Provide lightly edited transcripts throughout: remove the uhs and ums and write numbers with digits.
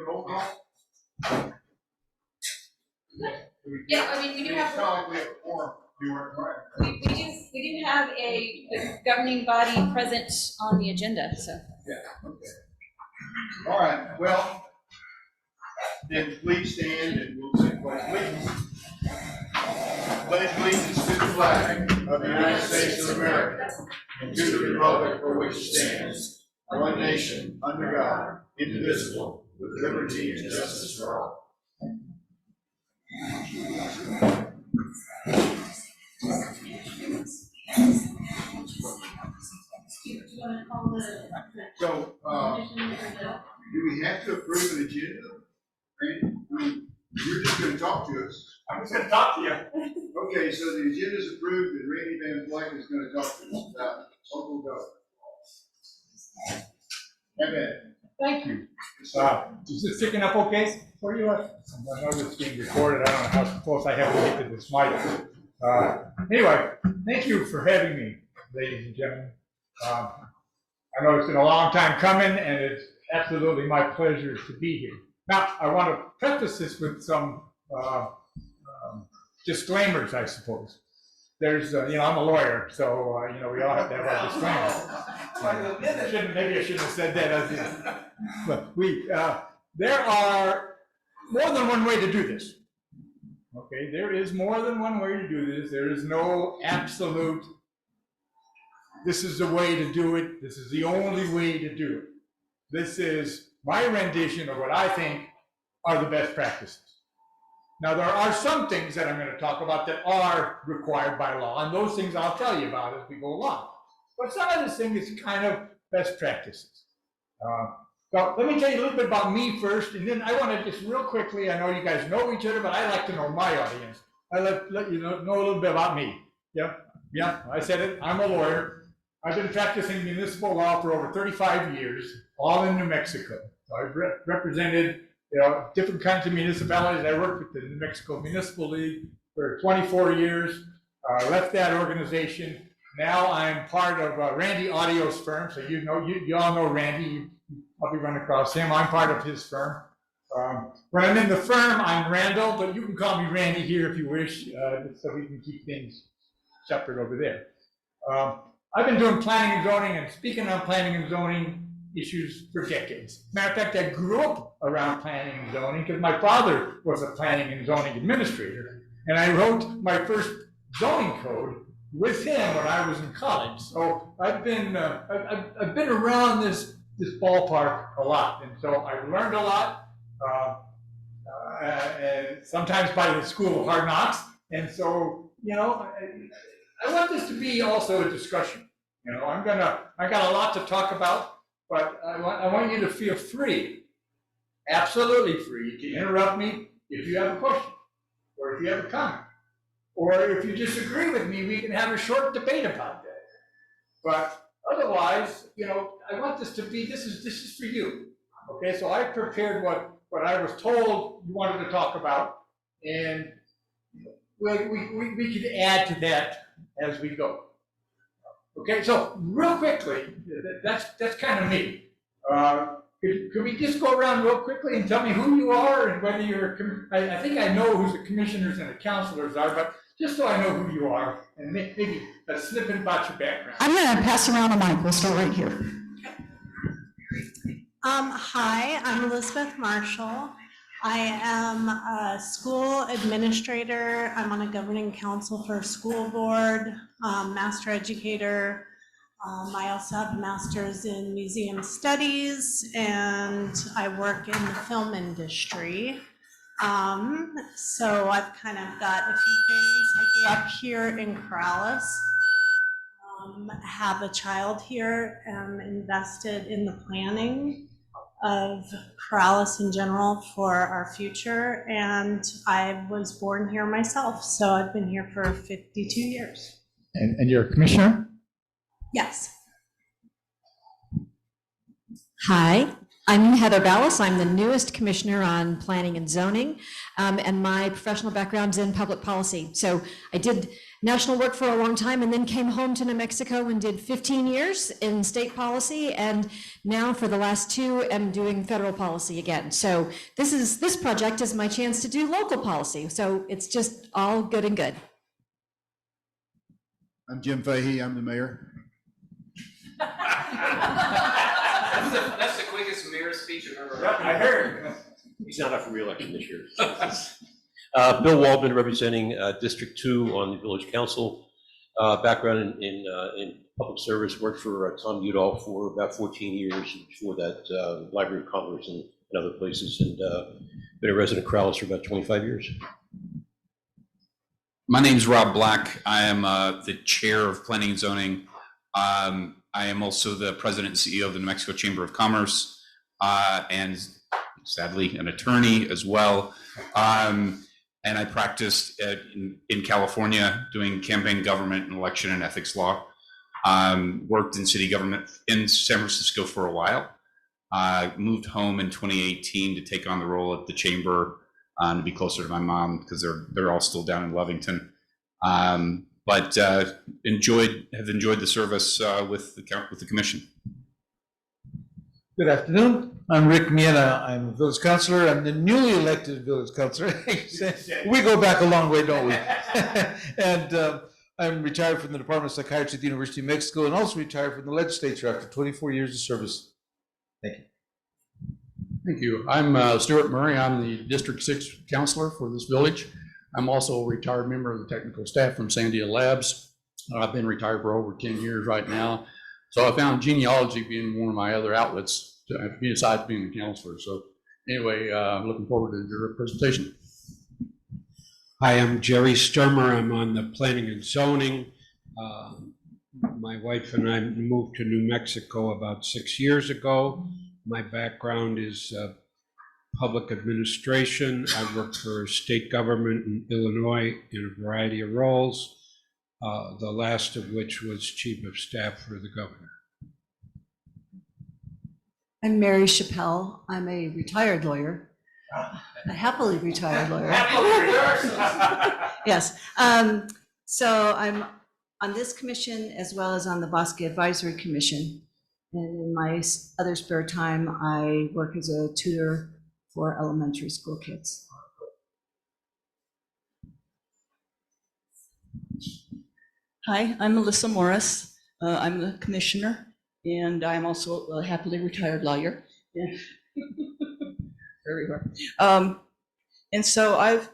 roll call? Yeah, I mean, we do have. We have a quorum. You weren't correct. We do have a governing body present on the agenda, so. Yeah, okay. All right, well, then please stand and we'll say pledge allegiance. Pledge allegiance to the flag of the United States of America and to the republic for which it stands, one nation, under God, indivisible, with liberty and justice for all. So, do we have to approve an agenda? Randy? I mean, you're just going to talk to us. I'm just going to talk to you. Okay, so the agenda is approved, and Randy Van Vleck is going to talk to us about local government. Have it. Thank you. Is it sticking up okay for you? I know this is being recorded. I don't know how close I have to get to this mic. Anyway, thank you for having me, ladies and gentlemen. I know it's been a long time coming, and it's absolutely my pleasure to be here. Now, I want to preface this with some disclaimers, I suppose. There's, I'm a lawyer, so, we all have to have our disclaimers. Maybe I shouldn't have said that. But there are more than one way to do this. Okay, there is more than one way to do this. There is no absolute, this is the way to do it, this is the only way to do it. This is my rendition of what I think are the best practices. Now, there are some things that I'm going to talk about that are required by law, and those things I'll tell you about as we go along. But some of this thing is kind of best practices. So let me tell you a little bit about me first, and then I want to just real quickly, I know you guys know each other, but I like to know my audience. I let you know a little bit about me. Yeah, I said it, I'm a lawyer. I've been practicing municipal law for over 35 years, all in New Mexico. So I've represented different kinds of municipalities. I worked with the New Mexico Municipal League for 24 years. Left that organization. Now I'm part of Randy Audio's firm. So you all know Randy. You probably run across him. I'm part of his firm. When I'm in the firm, I'm Randall, but you can call me Randy here if you wish, so we can keep things separate over there. I've been doing planning and zoning and speaking on planning and zoning issues for decades. Matter of fact, I grew up around planning and zoning because my father was a planning and zoning administrator, and I wrote my first zoning code with him when I was in college. So I've been around this ballpark a lot, and so I've learned a lot. Sometimes by the school of hard knocks, and so I want this to be also a discussion. I got a lot to talk about. But I want you to feel free, absolutely free, to interrupt me if you have a question, or if you have a comment, or if you disagree with me, we can have a short debate about that. But otherwise, I want this to be, this is for you. Okay, so I prepared what I was told you wanted to talk about, and we could add to that as we go. Okay, so real quickly, that's kind of me. Could we just go around real quickly and tell me who you are and whether you're, I think I know who the commissioners and the counselors are, but just so I know who you are, and maybe a snippet about your background. I'm going to pass around a mic. We'll start right here. Hi, I'm Elizabeth Marshall. I am a school administrator. I'm on a governing council for a school board, master educator. I also have a master's in museum studies, and I work in the film industry. So I've kind of got a few things. I grew up here in Corrales, have a child here, invested in the planning of Corrales in general for our future, and I was born here myself, so I've been here for 52 years. And you're a commissioner? Yes. Hi, I'm Heather Ballas. I'm the newest commissioner on planning and zoning, and my professional background's in public policy. So I did national work for a long time and then came home to New Mexico and did 15 years in state policy, and now for the last 2 am doing federal policy again. So this project is my chance to do local policy. So it's just all good and good. I'm Jim Fahey, I'm the mayor. That's the quickest mayor speech I've ever heard. Yep, I heard. He's not up for reelection this year. Bill Waldman, representing District 2 on the village council. Background in public service, worked for Tom Udall for about 14 years. Before that, Library of Congress and other places, and been a resident of Corrales for about 25 years. My name's Rob Black. I am the chair of planning and zoning. I am also the president and CEO of the New Mexico Chamber of Commerce, and sadly an attorney as well. And I practiced in California doing campaign government and election and ethics law. Worked in city government in San Francisco for a while. Moved home in 2018 to take on the role at the chamber, to be closer to my mom because they're all still down in Lovington. But have enjoyed the service with the commission. Good afternoon. I'm Rick Miena. I'm a village councilor. I'm the newly elected village councilor. We go back a long way, don't we? And I'm retired from the Department of Psychiatry at the University of Mexico, and also retired from the legislature after 24 years of service. Thank you. Thank you. I'm Stuart Murray. I'm the District 6 counselor for this village. I'm also a retired member of the technical staff from Sandia Labs. I've been retired for over 10 years right now. So I found genealogy being one of my other outlets besides being a counselor. So anyway, I'm looking forward to your presentation. Hi, I'm Jerry Sturmer. I'm on the planning and zoning. My wife and I moved to New Mexico about 6 years ago. My background is public administration. I worked for state government in Illinois in a variety of roles, the last of which was chief of staff for the governor. I'm Mary Chappelle. I'm a retired lawyer, a happily retired lawyer. Yes. So I'm on this commission as well as on the Bosque Advisory Commission. And in my other spare time, I work as a tutor for elementary school kids. Hi, I'm Melissa Morris. I'm the commissioner, and I'm also a happily retired lawyer. Yeah. Very hard. And so I've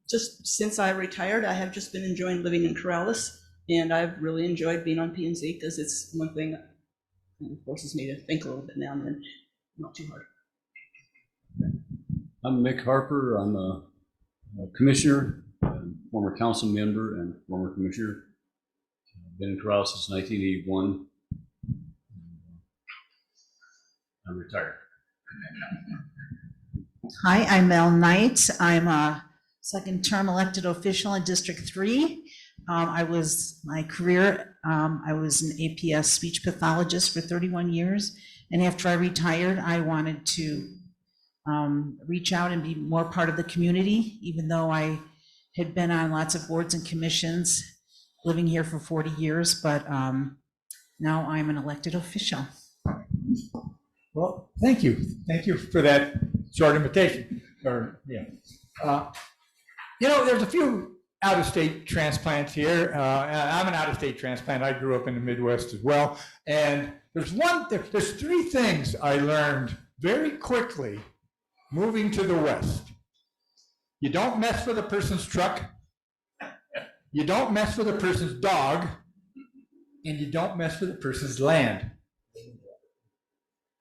just, since I retired, I have just been enjoying living in Corrales, and I've really enjoyed being on P&Z because it's one thing that forces me to think a little bit now and then, not too hard. I'm Mick Harper. I'm a commissioner, former council member, and former commissioner. I've been in Corrales since 1981. I'm retired. Hi, I'm Mel Knight. I'm a second-term elected official in District 3. I was an APS speech pathologist for 31 years, and after I retired, I wanted to reach out and be more part of the community, even though I had been on lots of boards and commissions, living here for 40 years, but now I'm an elected official. Well, thank you. Thank you for that short invitation. You know, there's a few out-of-state transplants here. I'm an out-of-state transplant. I grew up in the Midwest as well. And there's three things I learned very quickly moving to the West. You don't mess with a person's truck. You don't mess with a person's dog. And you don't mess with a person's land.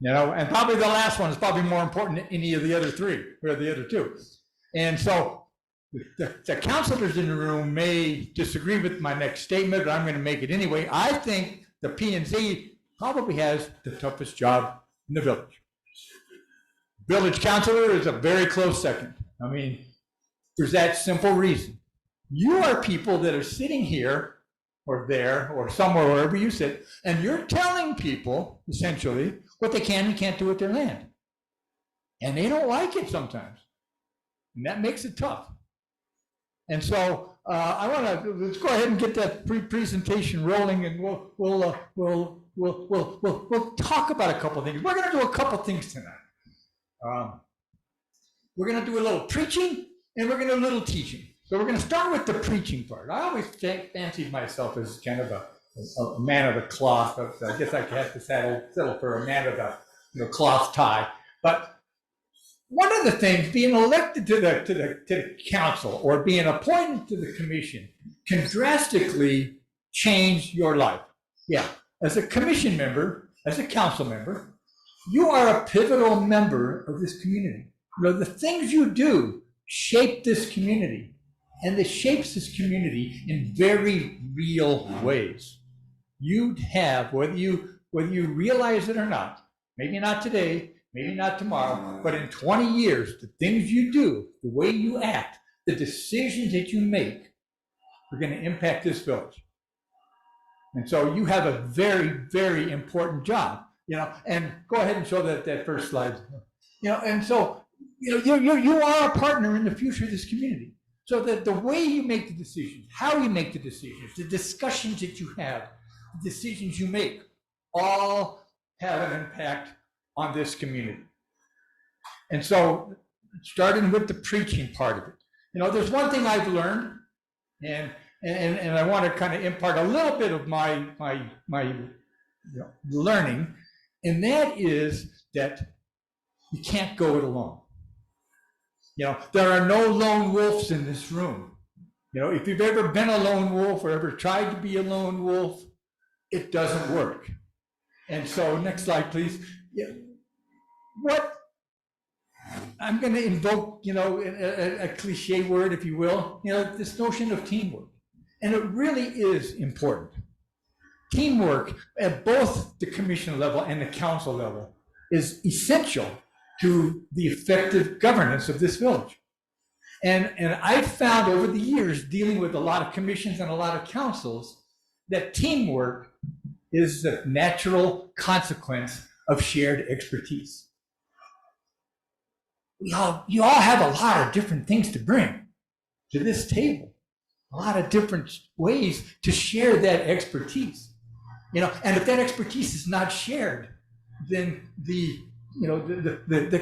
You know, and probably the last one is probably more important than any of the other three, or the other two. And so the counselors in the room may disagree with my next statement, but I'm going to make it anyway. I think the P&Z probably has the toughest job in the village. Village counselor is a very close second. I mean, there's that simple reason. You are people that are sitting here or there, or somewhere, wherever you sit, and you're telling people, essentially, what they can and can't do with their land. And they don't like it sometimes. And that makes it tough. And so I want to, let's go ahead and get that presentation rolling, and we'll talk about a couple of things. We're going to do a couple of things tonight. We're going to do a little preaching, and we're going to do a little teaching. So we're going to start with the preaching part. I always fancied myself as kind of a man of the cloth. But I guess I have to settle for a man of the cloth tie. But one of the things, being elected to the council or being appointed to the commission can drastically change your life. Yeah, as a commission member, as a council member, you are a pivotal member of this community. You know, the things you do shape this community. And it shapes this community in very real ways. You have, whether you realize it or not, maybe not today, maybe not tomorrow, but in 20 years, the things you do, the way you act, the decisions that you make are going to impact this village. And so you have a very, very important job, you know, and go ahead and show that first slide. You know, and so, you know, you are a partner in the future of this community. So that the way you make the decisions, how you make the decisions, the discussions that you have, the decisions you make, all have an impact on this community. And so, starting with the preaching part of it, you know, there's one thing I've learned, and I want to kind of impart a little bit of my learning, and that is that you can't go it alone. You know, there are no lone wolves in this room. You know, if you've ever been a lone wolf or ever tried to be a lone wolf, it doesn't work. And so, next slide, please. Yeah. What I'm going to invoke, you know, a cliche word, if you will, you know, this notion of teamwork. And it really is important. Teamwork at both the commission level and the council level is essential to the effective governance of this village. And I've found over the years, dealing with a lot of commissions and a lot of councils, that teamwork is the natural consequence of shared expertise. You all have a lot of different things to bring to this table, a lot of different ways to share that expertise. You know, and if that expertise is not shared, then the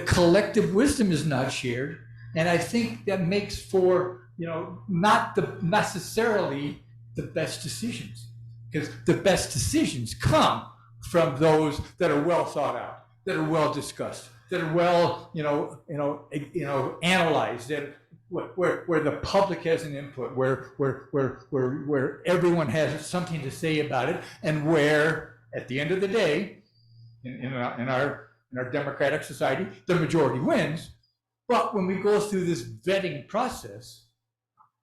collective wisdom is not shared, and I think that makes for, you know, not necessarily the best decisions, because the best decisions come from those that are well thought out, that are well discussed, that are well, analyzed, that where the public has an input, where everyone has something to say about it, and where at the end of the day, in our democratic society, the majority wins. But when we go through this vetting process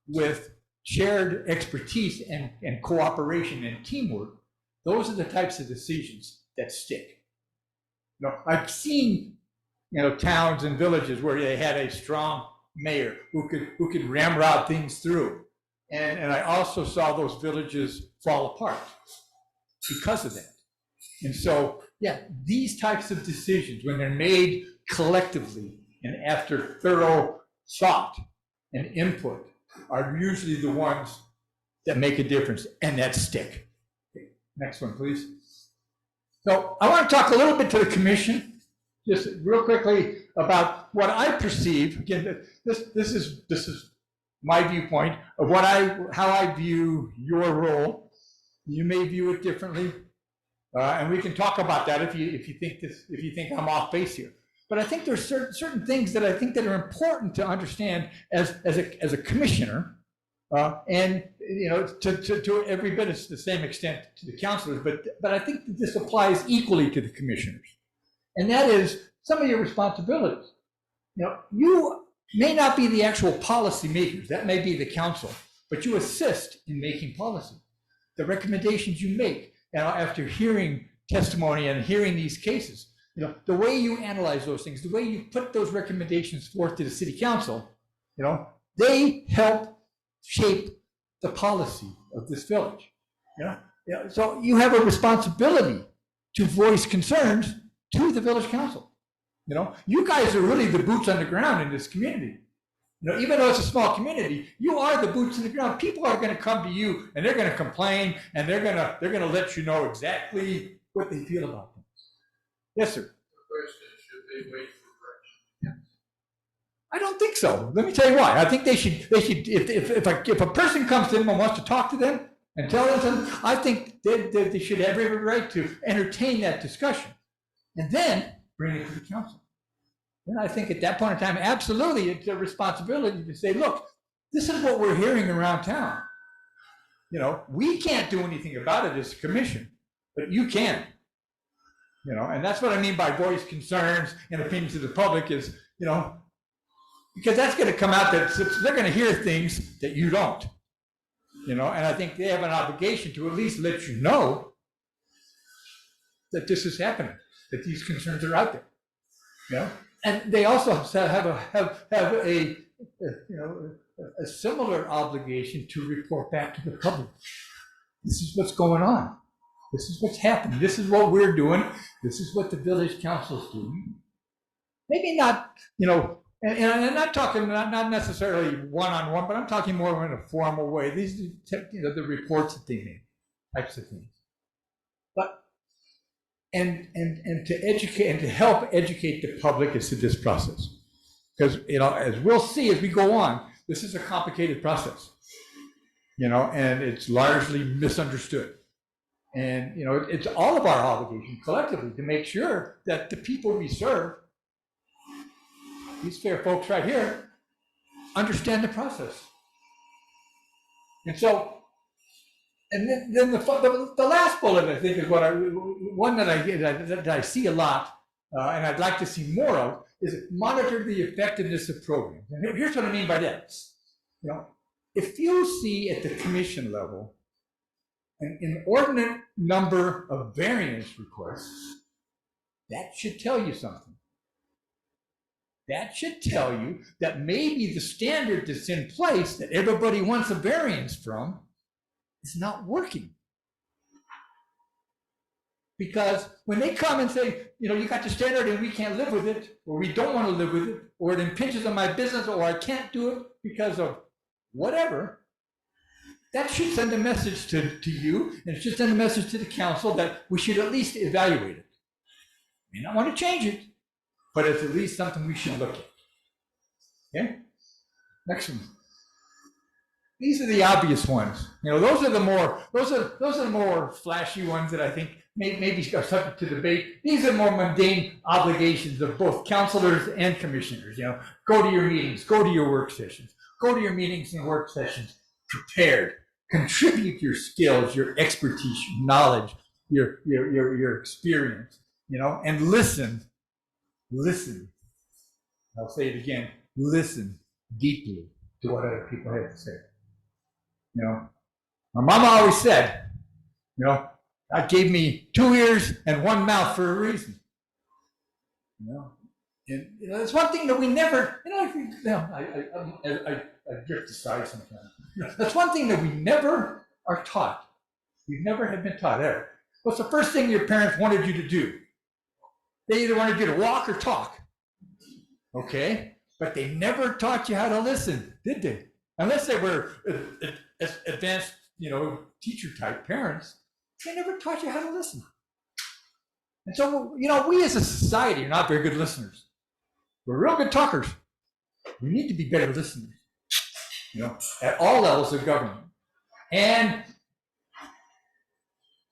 with shared expertise and cooperation and teamwork, those are the types of decisions that stick. You know, I've seen, you know, towns and villages where they had a strong mayor who could ramrod things through, and I also saw those villages fall apart because of that. And so, yeah, these types of decisions, when they're made collectively and after thorough thought and input, are usually the ones that make a difference and that stick. Okay, next one, please. So I want to talk a little bit to the commission, just real quickly, about what I perceive. Again, this is my viewpoint of how I view your role. You may view it differently. And we can talk about that if you think I'm off base here. But I think there's certain things that I think that are important to understand as a commissioner, and you know, to every bit of the same extent to the councilors. But I think that this applies equally to the commissioners, and that is some of your responsibilities. You know, you may not be the actual policy makers. That may be the council, but you assist in making policy. The recommendations you make. You know, after hearing testimony and hearing these cases, you know, the way you analyze those things, the way you put those recommendations forth to the city council, you know, they help shape the policy of this village. So you have a responsibility to voice concerns to the village council. You guys are really the boots on the ground in this community. Even though it's a small community, you are the boots on the ground. People are going to come to you and they're going to complain and they're going to let you know exactly what they feel about things. Yes, sir. I don't think so. Let me tell you why. I think they should, if a person comes to them and wants to talk to them and tell them something, I think they should have every right to entertain that discussion and then bring it to the council. And I think at that point in time, absolutely, it's a responsibility to say, look, this is what we're hearing around town. We can't do anything about it as a commission, but you can. And that's what I mean by voice concerns and opinions of the public is, because that's going to come out that they're going to hear things that you don't. And I think they have an obligation to at least let you know that this is happening, that these concerns are out there. And they also have a similar obligation to report back to the public. This is what's going on. This is what's happening. This is what we're doing. This is what the village council is doing. Maybe not, and I'm not talking not necessarily one-on-one, but I'm talking more in a formal way. These are the reports that they make, types of things. But and to educate and to help educate the public as to this process, because as we'll see as we go on, this is a complicated process, and it's largely misunderstood, and it's all of our obligation collectively to make sure that the people we serve, these fair folks right here, understand the process. And so. And then the last bullet, I think, is one that I see a lot, and I'd like to see more of, is monitor the effectiveness of programs. And here's what I mean by that. If you see at the commission level an inordinate number of variance requests, that should tell you something. That should tell you that maybe the standard that's in place that everybody wants a variance from is not working. Because when they come and say, you got the standard and we can't live with it, or we don't want to live with it, or it impinges on my business, or I can't do it because of whatever, that should send a message to you, and it should send a message to the council that we should at least evaluate it. May not want to change it, but it's at least something we should look at. Okay? Next one. These are the obvious ones. Those are the more flashy ones that I think maybe are subject to debate. These are more mundane obligations of both councilors and commissioners. Go to your meetings, go to your work sessions, go to your meetings and work sessions prepared. Contribute your skills, your expertise, your knowledge, your experience. And listen. I'll say it again. Listen deeply to what other people have to say. My mama always said, God gave me 2 ears and 1 mouth for a reason. And it's one thing that we never, I drift aside sometimes. That's one thing that we never are taught. We never have been taught ever. What's the first thing your parents wanted you to do? They either wanted you to walk or talk. Okay? But they never taught you how to listen, did they? Unless they were advanced, teacher type parents, they never taught you how to listen. And so, we as a society are not very good listeners. We're real good talkers. We need to be better listeners, at all levels of government and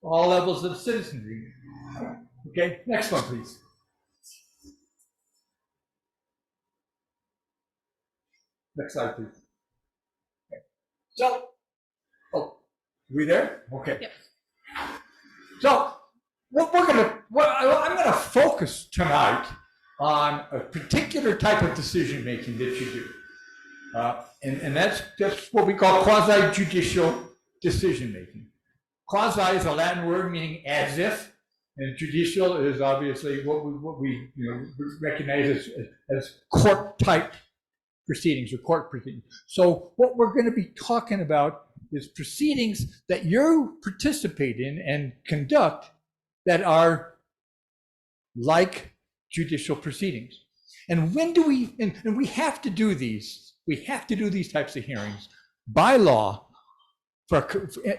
all levels of citizenry. Okay, next one, please. Next slide, please. So, we there? Okay. Yep. So, I'm going to focus tonight on a particular type of decision making that you do, and that's what we call quasi-judicial decision making. Quasi is a Latin word meaning as if, and judicial is obviously what we recognize as court type proceedings or court proceedings. So what we're going to be talking about is proceedings that you participate in and conduct that are like judicial proceedings. And when do we, and we have to do these types of hearings by law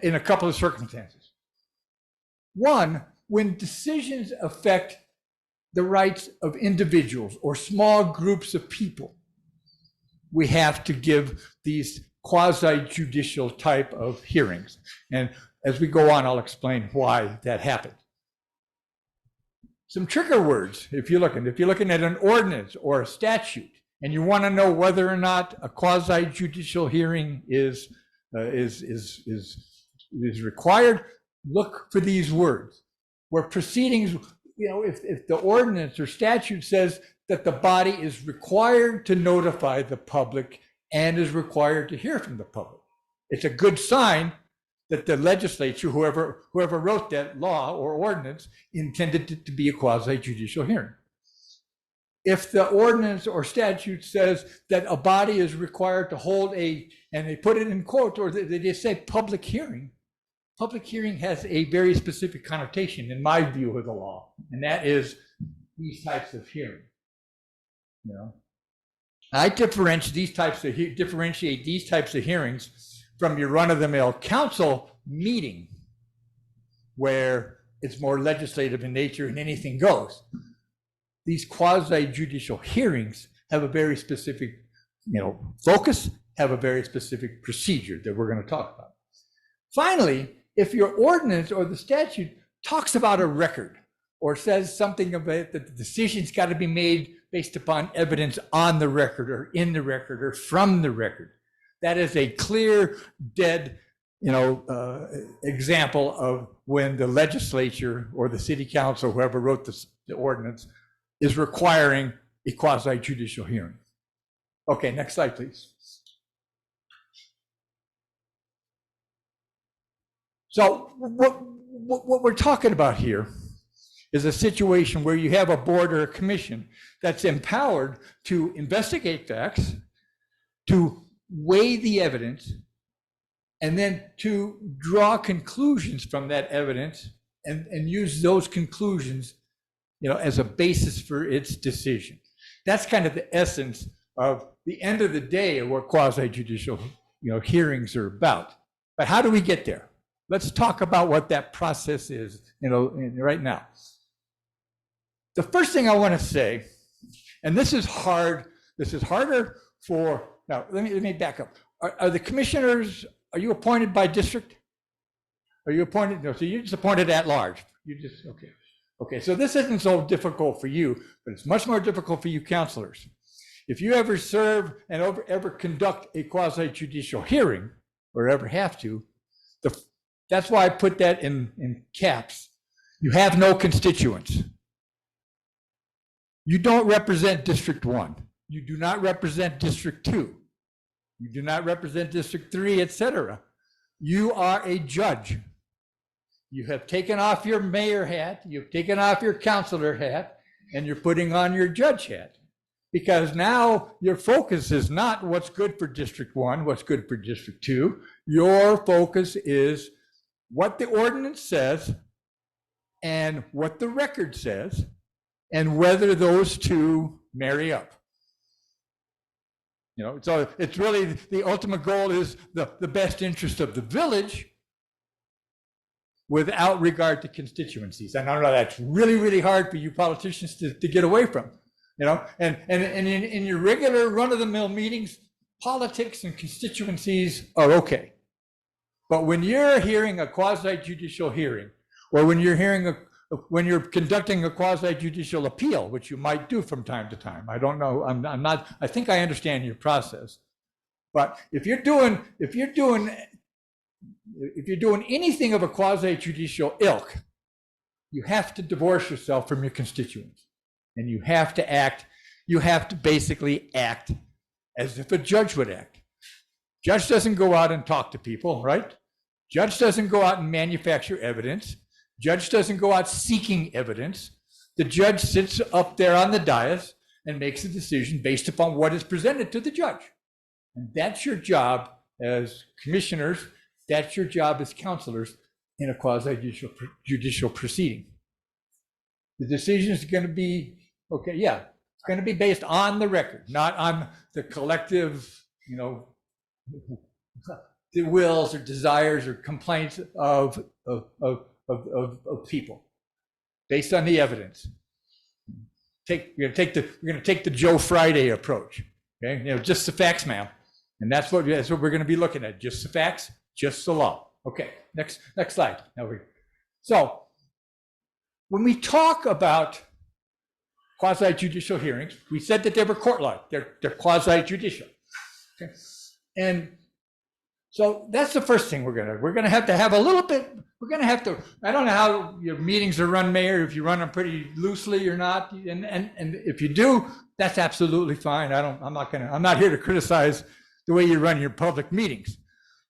in a couple of circumstances. One, when decisions affect the rights of individuals or small groups of people, we have to give these quasi-judicial type of hearings. And as we go on, I'll explain why that happened. Some trigger words, if you're looking at an ordinance or a statute, and you want to know whether or not a quasi-judicial hearing is required, look for these words. Where proceedings, if the ordinance or statute says that the body is required to notify the public and is required to hear from the public, it's a good sign that the legislature, whoever wrote that law or ordinance, intended it to be a quasi-judicial hearing. If the ordinance or statute says that a body is required to hold and they put it in quote, or they just say public hearing has a very specific connotation in my view of the law, and that is these types of hearings. I differentiate these types of hearings from your run-of-the-mill council meeting, where it's more legislative in nature and anything goes. These quasi-judicial hearings have a very specific, focus, have a very specific procedure that we're going to talk about. Finally, if your ordinance or the statute talks about a record or says something about that the decision's got to be made based upon evidence on the record or in the record or from the record, that is a clear, dead, example of when the legislature or the city council, whoever wrote the ordinance, is requiring a quasi-judicial hearing. Okay, next slide, please. So what we're talking about here is a situation where you have a board or a commission that's empowered to investigate facts, to weigh the evidence, and then to draw conclusions from that evidence and use those conclusions, as a basis for its decision. That's kind of the essence of the end of the day of what quasi-judicial, hearings are about. But how do we get there? Let's talk about what that process is, right now. The first thing I want to say, and this is hard, this is harder for, now let me back up. Are the commissioners, are you appointed by district? Are you appointed? No, so you're just appointed at large. Okay. Okay, so this isn't so difficult for you, but it's much more difficult for you counselors. If you ever serve and ever conduct a quasi-judicial hearing, or ever have to, that's why I put that in caps. You have no constituents. You don't represent District 1. You do not represent District 2. You do not represent District 3, etc. You are a judge. You have taken off your mayor hat, you've taken off your counselor hat, and you're putting on your judge hat. Because now your focus is not what's good for District 1, what's good for District 2. Your focus is what the ordinance says and what the record says, and whether those two marry up. So it's really the ultimate goal is the best interest of the village without regard to constituencies. And I know that's really, really hard for you politicians to get away from. And in your regular run-of-the-mill meetings, politics and constituencies are okay. But when you're hearing a quasi-judicial hearing, or when you're conducting a quasi-judicial appeal, which you might do from time to time, I don't know, I think I understand your process. But if you're doing anything of a quasi-judicial ilk, you have to divorce yourself from your constituents. And you have to basically act as if a judge would act. Judge doesn't go out and talk to people, right? Judge doesn't go out and manufacture evidence. Judge doesn't go out seeking evidence. The judge sits up there on the dais and makes a decision based upon what is presented to the judge. And that's your job as commissioners That's your job as counselors in a quasi-judicial proceeding. The decision is going to be, okay, yeah, it's going to be based on the record, not on the collective, the wills or desires or complaints of people, based on the evidence. We're going to take the Joe Friday approach. Okay, just the facts, ma'am, and that's what we're going to be looking at. Just the facts, just the law. Okay, next slide. So when we talk about quasi-judicial hearings, we said that they were court-like. They're quasi-judicial. Okay, and so that's the first thing we're gonna have to have a little bit. We're gonna have to. I don't know how your meetings are run, Mayor. If you run them pretty loosely or not, and if you do, that's absolutely fine. I'm not here to criticize the way you run your public meetings.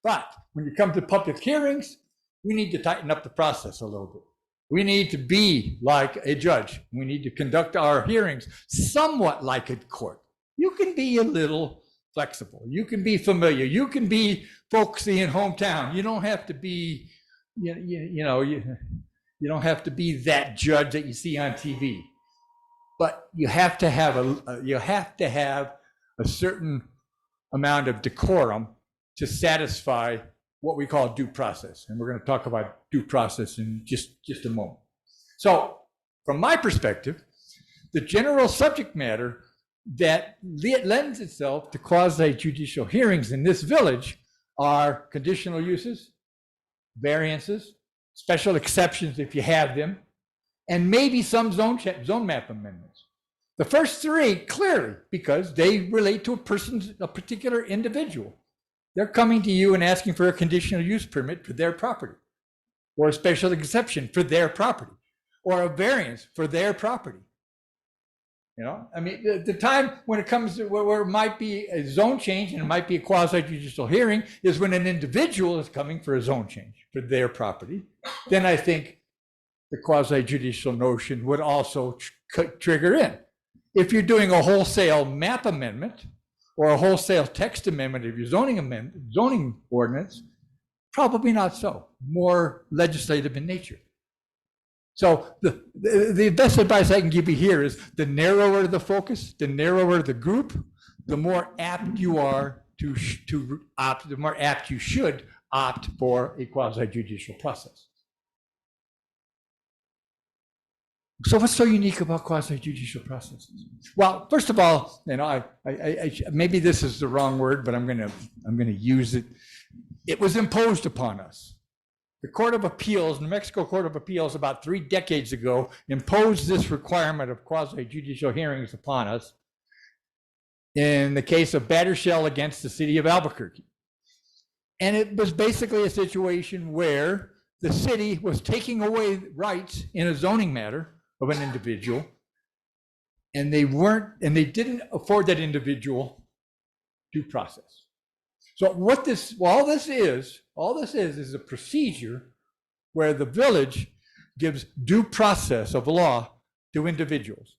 But when you come to public hearings, we need to tighten up the process a little bit. We need to be like a judge. We need to conduct our hearings somewhat like a court. You can be a little flexible. You can be familiar. You can be folksy in hometown. You don't have to be, you don't have to be that judge that you see on TV. But you have to have a certain amount of decorum to satisfy what we call due process. And we're going to talk about due process in just a moment. So from my perspective, the general subject matter that lends itself to quasi-judicial hearings in this village are conditional uses, variances, special exceptions if you have them, and maybe some zone map amendments. The first three clearly, because they relate to a particular individual. They're coming to you and asking for a conditional use permit for their property, or a special exception for their property, or a variance for their property. The time when it comes to where it might be a zone change and it might be a quasi-judicial hearing is when an individual is coming for a zone change for their property. Then I think the quasi-judicial notion would also trigger in. If you're doing a wholesale map amendment or a wholesale text amendment of your zoning ordinance, probably not so. More legislative in nature. So the best advice I can give you here is the narrower the focus, the narrower the group, the more apt you are to opt, the more apt you should opt for a quasi-judicial process. So what's so unique about quasi-judicial processes? Well, first of all, I maybe this is the wrong word, but I'm gonna use it. It was imposed upon us. The Court of Appeals, New Mexico Court of Appeals, about 3 decades ago, imposed this requirement of quasi-judicial hearings upon us in the case of Battershell against the city of Albuquerque. And it was basically a situation where the city was taking away rights in a zoning matter of an individual, and they didn't afford that individual due process. So all this is a procedure where the village gives due process of law to individuals.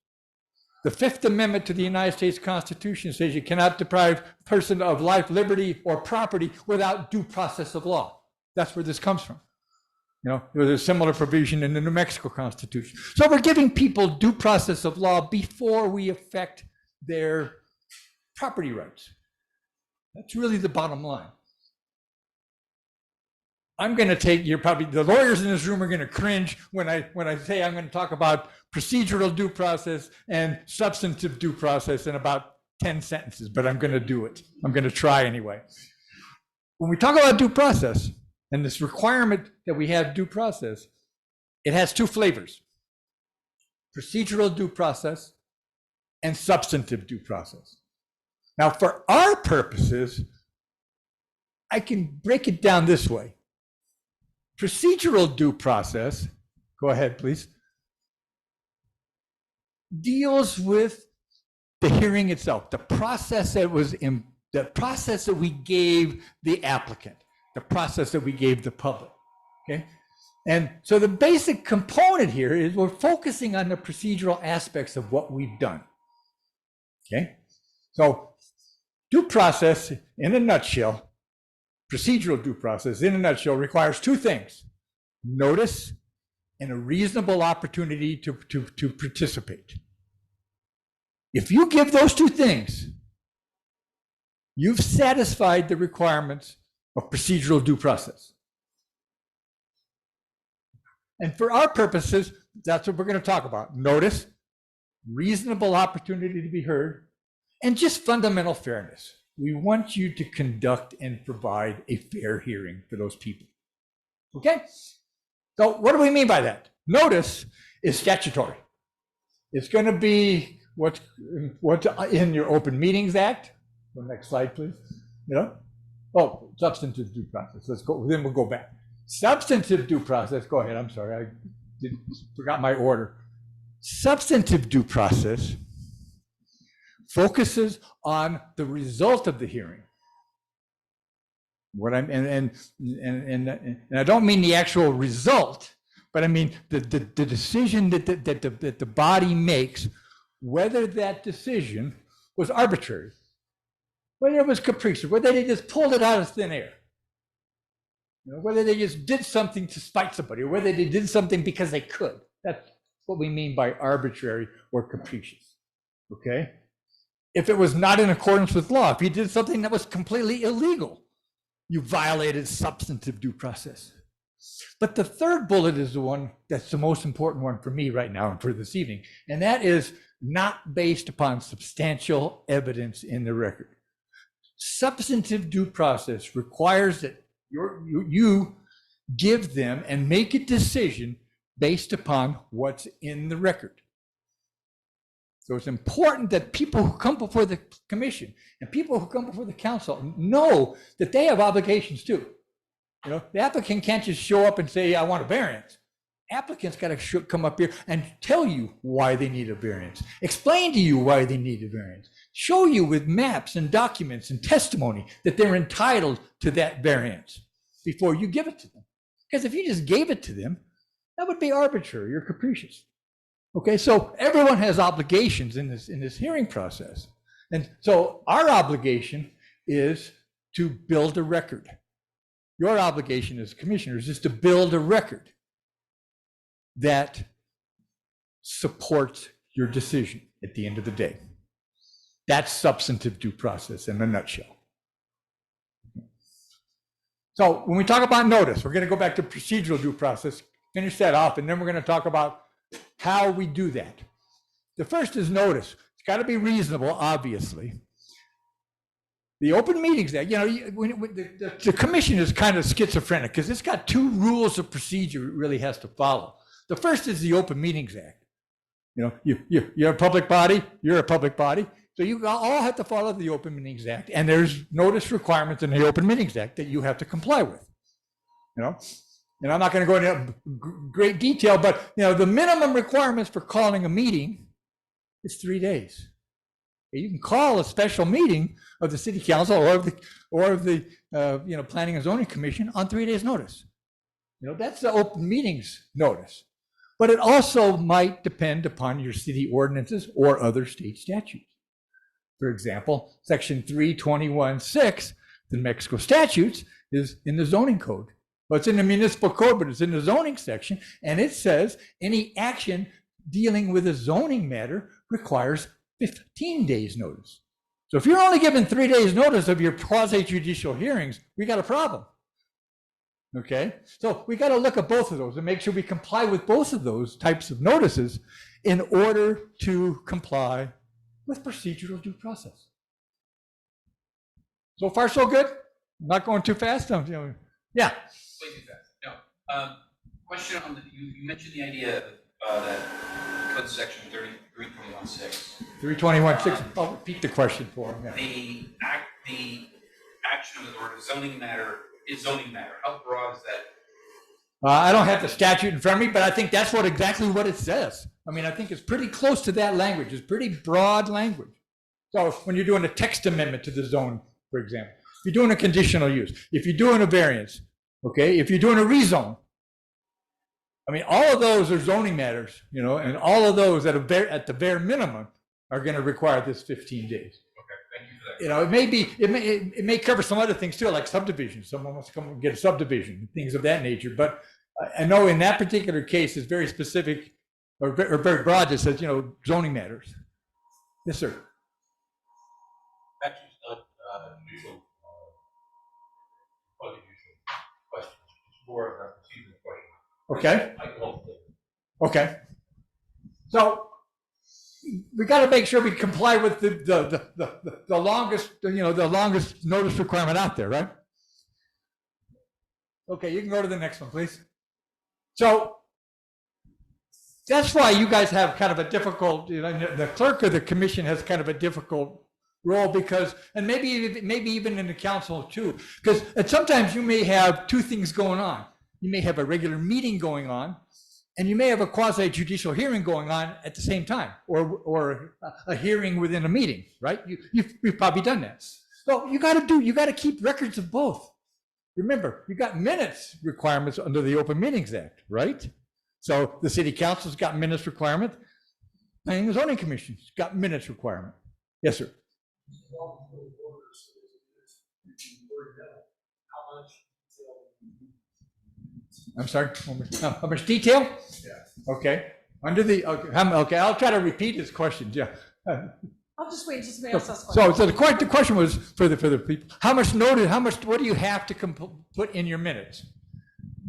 The Fifth Amendment to the United States Constitution says you cannot deprive a person of life, liberty, or property without due process of law. That's where this comes from. There's a similar provision in the New Mexico Constitution. So we're giving people due process of law before we affect their property rights. That's really the bottom line. I'm going to take, the lawyers in this room are going to cringe when I say I'm going to talk about procedural due process and substantive due process in about 10 sentences, but I'm going to do it. I'm going to try anyway. When we talk about due process and this requirement that we have due process, it has 2 flavors: procedural due process and substantive due process. Now, for our purposes, I can break it down this way. Procedural due process, go ahead, please, deals with the hearing itself, the process that we gave the applicant, the process that we gave the public. Okay, and so the basic component here is we're focusing on the procedural aspects of what we've done. Okay, so due process, in a nutshell, procedural due process, in a nutshell, requires two things: notice and a reasonable opportunity to participate. If you give those two things, you've satisfied the requirements of procedural due process. And for our purposes, that's what we're going to talk about: notice, reasonable opportunity to be heard, and just fundamental fairness. We want you to conduct and provide a fair hearing for those people. Okay? So what do we mean by that? Notice is statutory. It's going to be what's in your Open Meetings Act. The next slide, please. Oh, substantive due process. Let's go. Then we'll go back. Substantive due process. Go ahead. I'm sorry. I forgot my order. Substantive due process focuses on the result of the hearing. What I'm and I don't mean the actual result, but I mean the decision that the body makes, whether that decision was arbitrary, whether it was capricious, whether they just pulled it out of thin air, whether they just did something to spite somebody, or whether they did something because they could. That's what we mean by arbitrary or capricious. Okay? If it was not in accordance with law, if you did something that was completely illegal, you violated substantive due process. But the third bullet is the one that's the most important one for me right now and for this evening, and that is not based upon substantial evidence in the record. Substantive due process requires that you give them and make a decision based upon what's in the record. So it's important that people who come before the commission and people who come before the council know that they have obligations too. The applicant can't just show up and say, I want a variance. Applicants got to come up here and tell you why they need a variance, explain to you why they need a variance, show you with maps and documents and testimony that they're entitled to that variance before you give it to them. Because if you just gave it to them, that would be arbitrary or capricious. Okay, so everyone has obligations in this hearing process. And so our obligation is to build a record. Your obligation as commissioners is to build a record that supports your decision at the end of the day. That's substantive due process in a nutshell. So when we talk about notice, we're going to go back to procedural due process, finish that off, and then we're going to talk about how we do that. The first is notice. It's got to be reasonable, obviously. The Open Meetings Act, the commission is kind of schizophrenic because it's got two rules of procedure it really has to follow. The first is the Open Meetings Act. You're a public body, you're a public body, so you all have to follow the Open Meetings Act, and there's notice requirements in the Open Meetings Act that you have to comply with. And I'm not going to go into great detail, but the minimum requirements for calling a meeting is 3 days. You can call a special meeting of the City Council or of the Planning and Zoning Commission on 3 days' notice. That's the open meetings notice. But it also might depend upon your city ordinances or other state statutes. For example, Section 321.6, the New Mexico statutes, is in the zoning code. Well, it's in the municipal code, but it's in the zoning section, and it says any action dealing with a zoning matter requires 15 days notice. So if you're only given 3 days notice of your quasi-judicial hearings, we got a problem. Okay, so we got to look at both of those and make sure we comply with both of those types of notices in order to comply with procedural due process. So far, so good? I'm not going too fast? Yeah. Way too fast. No. Question on you mentioned the idea that code section 321.6. 321.6. I'll repeat the question for him. Yeah. The action of the word zoning matter is zoning matter. How broad is that? I don't have the statute in front of me, but I think that's exactly what it says. I mean, I think it's pretty close to that language. It's pretty broad language. So when you're doing a text amendment to the zone, for example, if you're doing a conditional use, if you're doing a variance, okay, if you're doing a rezone, I mean, all of those are zoning matters, and all of those at the bare minimum are going to require this 15 days. Okay, thank you for that it may cover some other things too, like subdivisions. Someone wants to come and get a subdivision, things of that nature. But I know in that particular case, it's very specific or very broad. It says, zoning matters. Yes, sir. Actually, it's not usual, unusual question. It's more of a procedural question. Okay. I can help with it. Okay. So we got to make sure we comply with the longest, the longest notice requirement out there, right? Okay, you can go to the next one, please. So that's why you guys have kind of a difficult, the clerk of the commission has kind of a difficult role because, and maybe even in the council too, because sometimes you may have two things going on. You may have a regular meeting going on, and you may have a quasi judicial hearing going on at the same time, or a hearing within a meeting, right? You've probably done that. So you got to keep records of both. Remember, you got minutes requirements under the Open Meetings Act, right? So the city council's got minutes requirement. Planning and Zoning Commission's got minutes requirement. Yes, sir. I'm sorry, how much detail? Yeah. Okay, okay, I'll try to repeat his questions, yeah. I'll just wait until somebody else asks So the question was for the people, how much notice, what do you have to put in your minutes?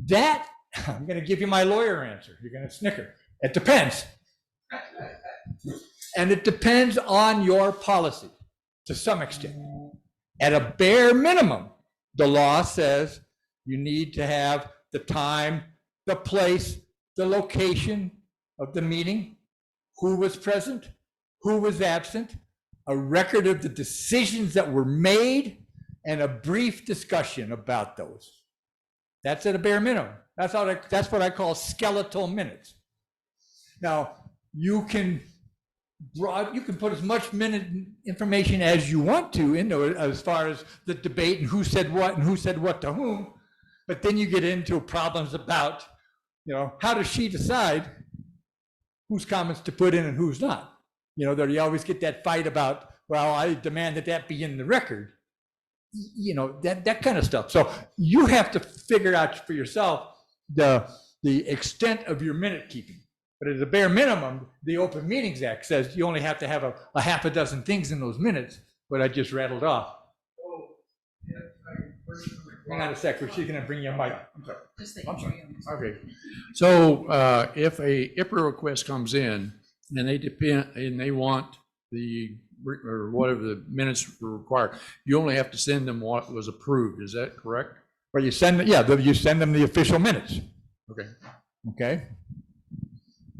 That, I'm gonna give you my lawyer answer, you're gonna snicker. It depends. And it depends on your policy to some extent. At a bare minimum, the law says you need to have the time, the place, the location of the meeting, who was present, who was absent, a record of the decisions that were made, and a brief discussion about those. That's at a bare minimum. That's what I call skeletal minutes. Now, you can put as much minute information as you want to into it as far as the debate and who said what to whom, but then you get into problems about, how does she decide whose comments to put in and who's not? There you always get that fight about, well, I demand that be in the record. That kind of stuff. So you have to figure out for yourself the extent of your minute keeping. But at the bare minimum, the Open Meetings Act says you only have to have a half a dozen things in those minutes, what I just rattled off. Hang on a sec, she's gonna bring you a mic. I'm sorry. Just the intro. Okay. So if a IPRA request comes in and they want or whatever the minutes were required, you only have to send them what was approved. Is that correct? Well, you send them the official minutes. Okay. Okay.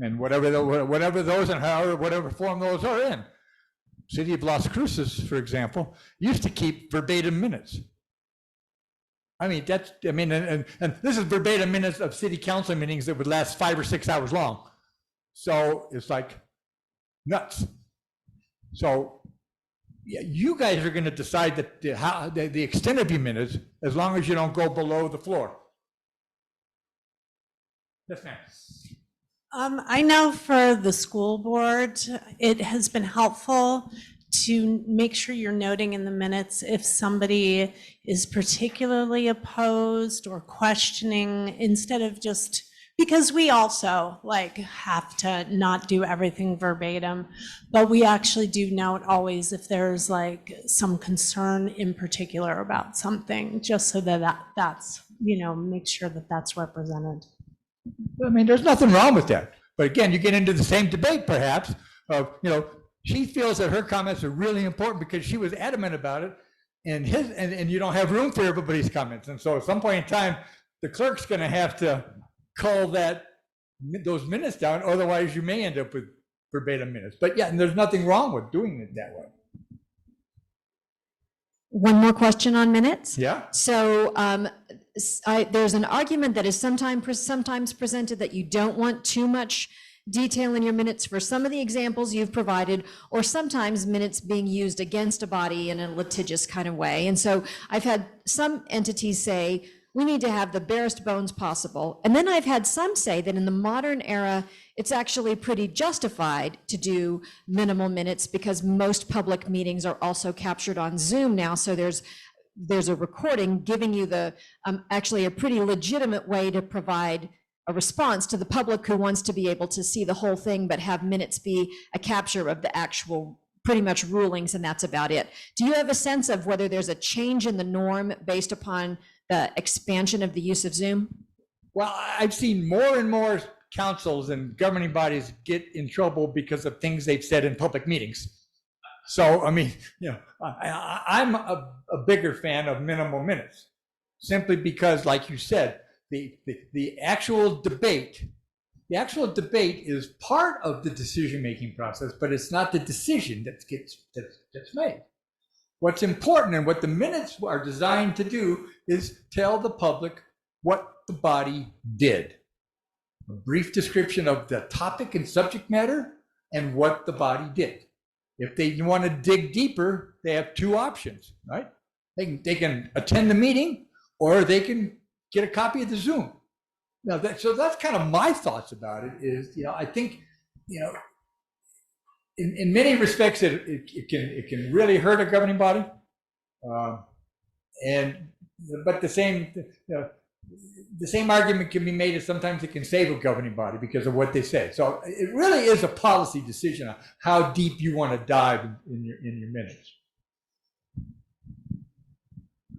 And whatever those and whatever form those are in. City of Las Cruces, for example, used to keep verbatim minutes. And this is verbatim minutes of city council meetings that would last 5 or 6 hours long. So it's like nuts. So yeah, you guys are going to decide that the extent of your minutes, as long as you don't go below the floor. Yes, ma'am. I know for the school board, it has been helpful to make sure you're noting in the minutes if somebody is particularly opposed or questioning, instead of just, because we also have to not do everything verbatim, but we actually do note always if there's some concern in particular about something, just so that's, make sure that that's represented. There's nothing wrong with that. But again, you get into the same debate perhaps of, she feels that her comments are really important because she was adamant about it, and you don't have room for everybody's comments. And so at some point in time, the clerk's going to have to cull those minutes down. Otherwise, you may end up with verbatim minutes. But yeah, and there's nothing wrong with doing it that way. One more question on minutes. Yeah. So there's an argument that is sometimes presented that you don't want too much detail in your minutes for some of the examples you've provided, or sometimes minutes being used against a body in a litigious kind of way. And so I've had some entities say, we need to have the barest bones possible. And then I've had some say that in the modern era, it's actually pretty justified to do minimal minutes because most public meetings are also captured on Zoom now. So there's a recording giving you the actually a pretty legitimate way to provide a response to the public who wants to be able to see the whole thing, but have minutes be a capture of the actual pretty much rulings, and that's about it. Do you have a sense of whether there's a change in the norm based upon the expansion of the use of Zoom? Well, I've seen more and more councils and governing bodies get in trouble because of things they've said in public meetings. So, I mean, I'm a bigger fan of minimal minutes, simply because, like you said, the actual debate is part of the decision-making process, but it's not the decision that's made. What's important and what the minutes are designed to do is tell the public what the body did. A brief description of the topic and subject matter and what the body did. If they want to dig deeper, they have two options, right? They can attend the meeting or they can get a copy of the Zoom. Now, so that's kind of my thoughts about it is, I think, in many respects, it can really hurt a governing body. But the same argument can be made as sometimes it can save a governing body because of what they say. So it really is a policy decision on how deep you want to dive in your minutes.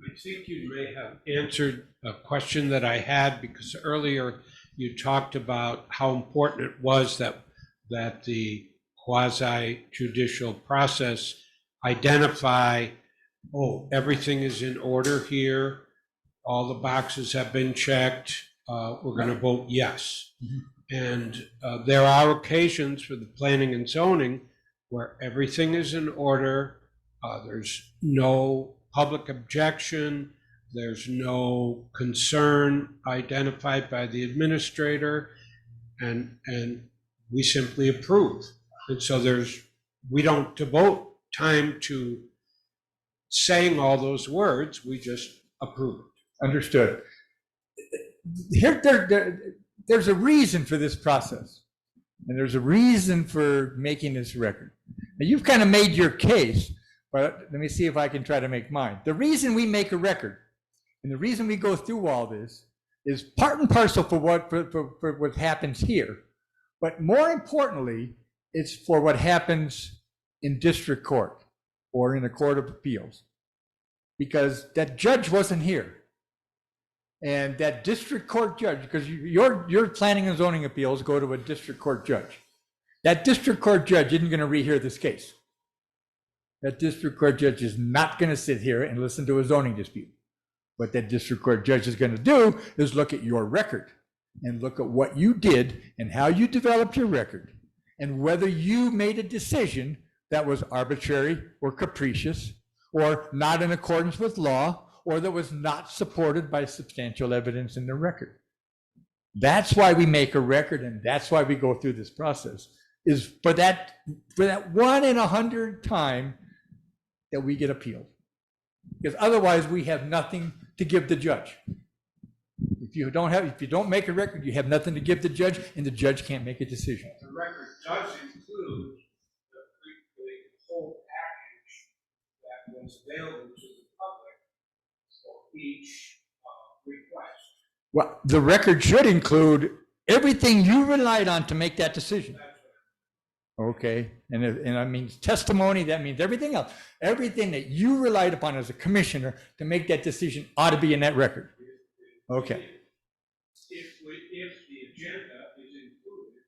I think you may have answered a question that I had, because earlier you talked about how important it was that the quasi-judicial process identify, everything is in order here, all the boxes have been checked, we're going to vote yes. Mm-hmm. And there are occasions for the planning and zoning where everything is in order, there's no public objection, there's no concern identified by the administrator, and we simply approve. And so we don't devote time to saying all those words, we just approve it. Understood. There's a reason for this process, and there's a reason for making this record. Now, you've kind of made your case, but let me see if I can try to make mine. The reason we make a record and the reason we go through all this is part and parcel for what happens here. But more importantly, it's for what happens in district court or in the Court of Appeals. Because that judge wasn't here. And that district court judge, because your planning and zoning appeals go to a district court judge. That district court judge isn't going to rehear this case. That district court judge is not going to sit here and listen to a zoning dispute. What that district court judge is going to do is look at your record and look at what you did and how you developed your record and whether you made a decision that was arbitrary or capricious or not in accordance with law or that was not supported by substantial evidence in the record. That's why we make a record, and that's why we go through this process, is for that 1 in 100 time that we get appealed. Because otherwise we have nothing to give the judge. If you don't make a record, you have nothing to give the judge, and the judge can't make a decision. The record does include the whole package that was available to the public for each request. Well, the record should include everything you relied on to make that decision. Okay, and that means testimony, that means everything else. Everything that you relied upon as a commissioner to make that decision ought to be in that record. Okay. If the agenda is included.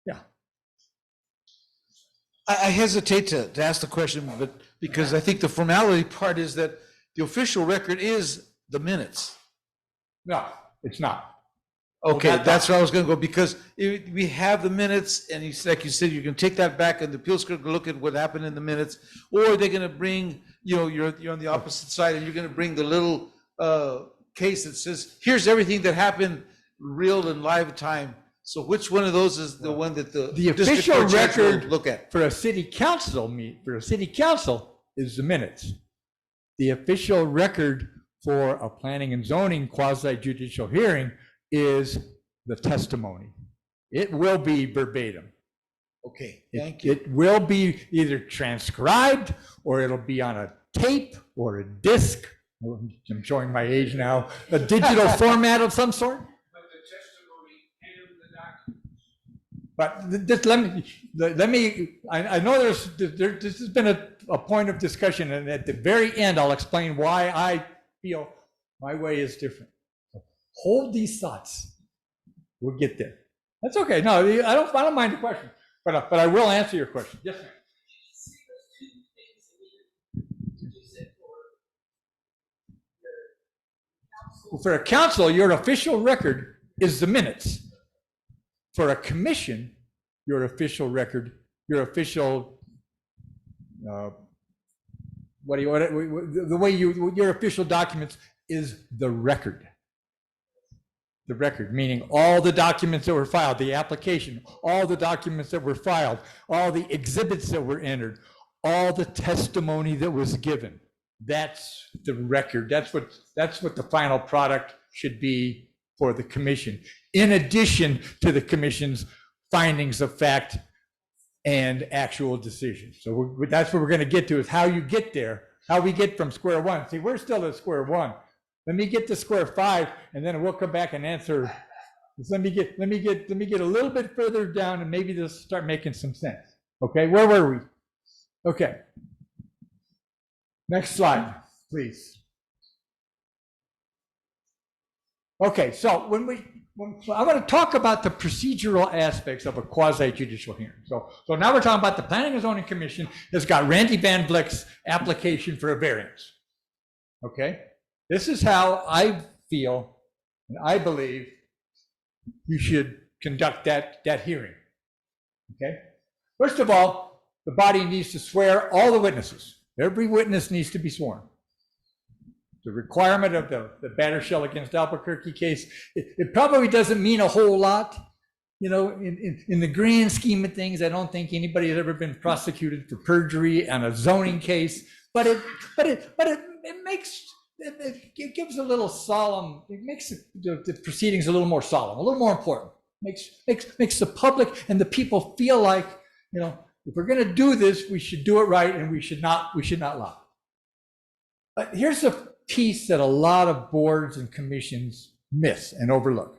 Yeah. I hesitate to ask the question, but because I think the formality part is that the official record is the minutes. No, it's not. Okay, that's where I was going to go, because we have the minutes, and like you said, you can take that back, and the appeals court can look at what happened in the minutes, or they're going to bring, you're on the opposite side, and you're going to bring the little case that says, here's everything that happened real and live time. So which one of those is the one that the official record look at for a city council is the minutes. The official record for a planning and zoning quasi judicial hearing is the testimony. It will be verbatim. Okay, thank you. It will be either transcribed or it'll be on a tape or a disc. I'm showing my age now, a digital format of some sort. But just let me, I know this has been a point of discussion, and at the very end, I'll explain why I feel my way is different. So hold these thoughts. We'll get there. That's okay. No, I don't mind the question, but I will answer your question. Yes, ma'am. For a council, your official record is the minutes. For a commission, your official record, your official, your official documents is the record. The record, meaning all the documents that were filed, the application, all the documents that were filed, all the exhibits that were entered, all the testimony that was given. That's the record. That's what the final product should be for the commission, in addition to the commission's findings of fact and actual decisions. So that's what we're going to get to, is how you get there, how we get from square one. See, we're still at square one. Let me get to square five, and then we'll come back and answer. Let me get a little bit further down, and maybe this will start making some sense. Okay, where were we? Okay. Next slide, please. Okay, so I want to talk about the procedural aspects of a quasi-judicial hearing. So now we're talking about the Planning and Zoning Commission has got Randy Van Vlick's application for a variance. Okay, this is how I feel and I believe you should conduct that hearing. Okay, first of all, the body needs to swear all the witnesses. Every witness needs to be sworn. The requirement of the Battershell against Albuquerque case, it probably doesn't mean a whole lot. You know, in the grand scheme of things, I don't think anybody has ever been prosecuted for perjury on a zoning case, but it gives a little solemn, it makes the proceedings a little more solemn, a little more important. Makes the public and the people feel like, you know, if we're going to do this, we should do it right, and we should not lie. But here's a piece that a lot of boards and commissions miss and overlook.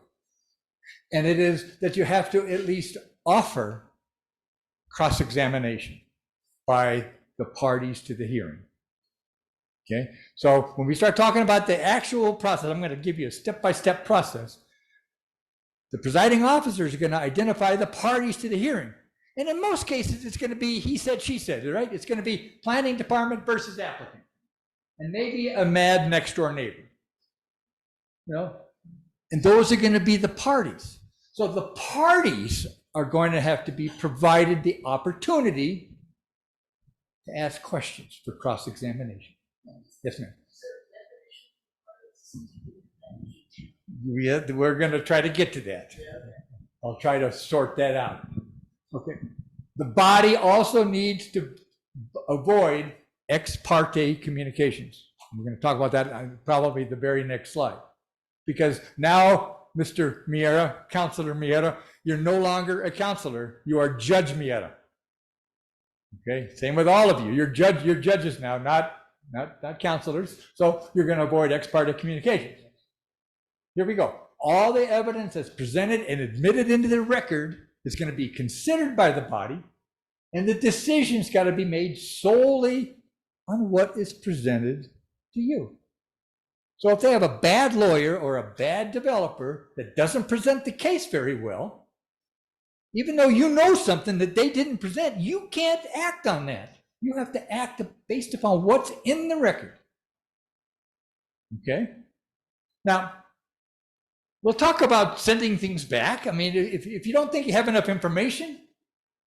And it is that you have to at least offer cross-examination by the parties to the hearing. Okay, so when we start talking about the actual process, I'm going to give you a step-by-step process. The presiding officers are going to identify the parties to the hearing. And in most cases, it's going to be he said, she said, right? It's going to be planning department versus applicant. And maybe a mad next door neighbor. You know? And those are going to be the parties. So the parties are going to have to be provided the opportunity to ask questions for cross-examination. Yes, ma'am. We're going to try to get to that. I'll try to sort that out. Okay. The body also needs to avoid ex parte communications. We're going to talk about that on probably the very next slide. Because now, Mr. Miera, Councilor Miera, you're no longer a counselor, you are Judge Miera. Okay, same with all of you. You're judges now, not counselors. So you're going to avoid ex parte communications. Here we go. All the evidence that's presented and admitted into the record is going to be considered by the body, and the decision's got to be made solely on what is presented to you. So if they have a bad lawyer or a bad developer that doesn't present the case very well, even though you know something that they didn't present, you can't act on that. You have to act based upon what's in the record. Okay? Now, we'll talk about sending things back. I mean, if you don't think you have enough information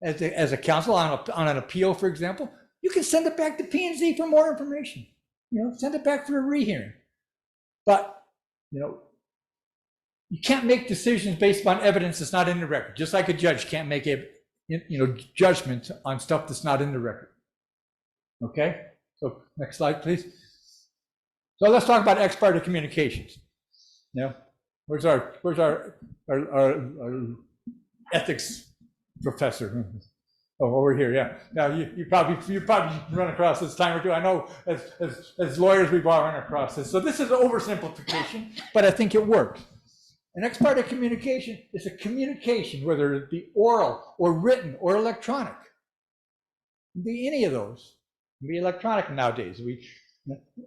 as a council on an appeal, for example, you can send it back to P&Z for more information. You know, send it back for a rehearing. But, you know, you can't make decisions based upon evidence that's not in the record. Just like a judge can't make judgment on stuff that's not in the record. Okay? So next slide, please. So let's talk about ex parte communications. Now, where's our ethics professor? Oh, over here, yeah. Now you probably run across this time or two. I know as lawyers we've all run across this. So this is an oversimplification, but I think it works. An ex parte communication is a communication, whether it be oral or written or electronic. It can be any of those. It can be electronic nowadays.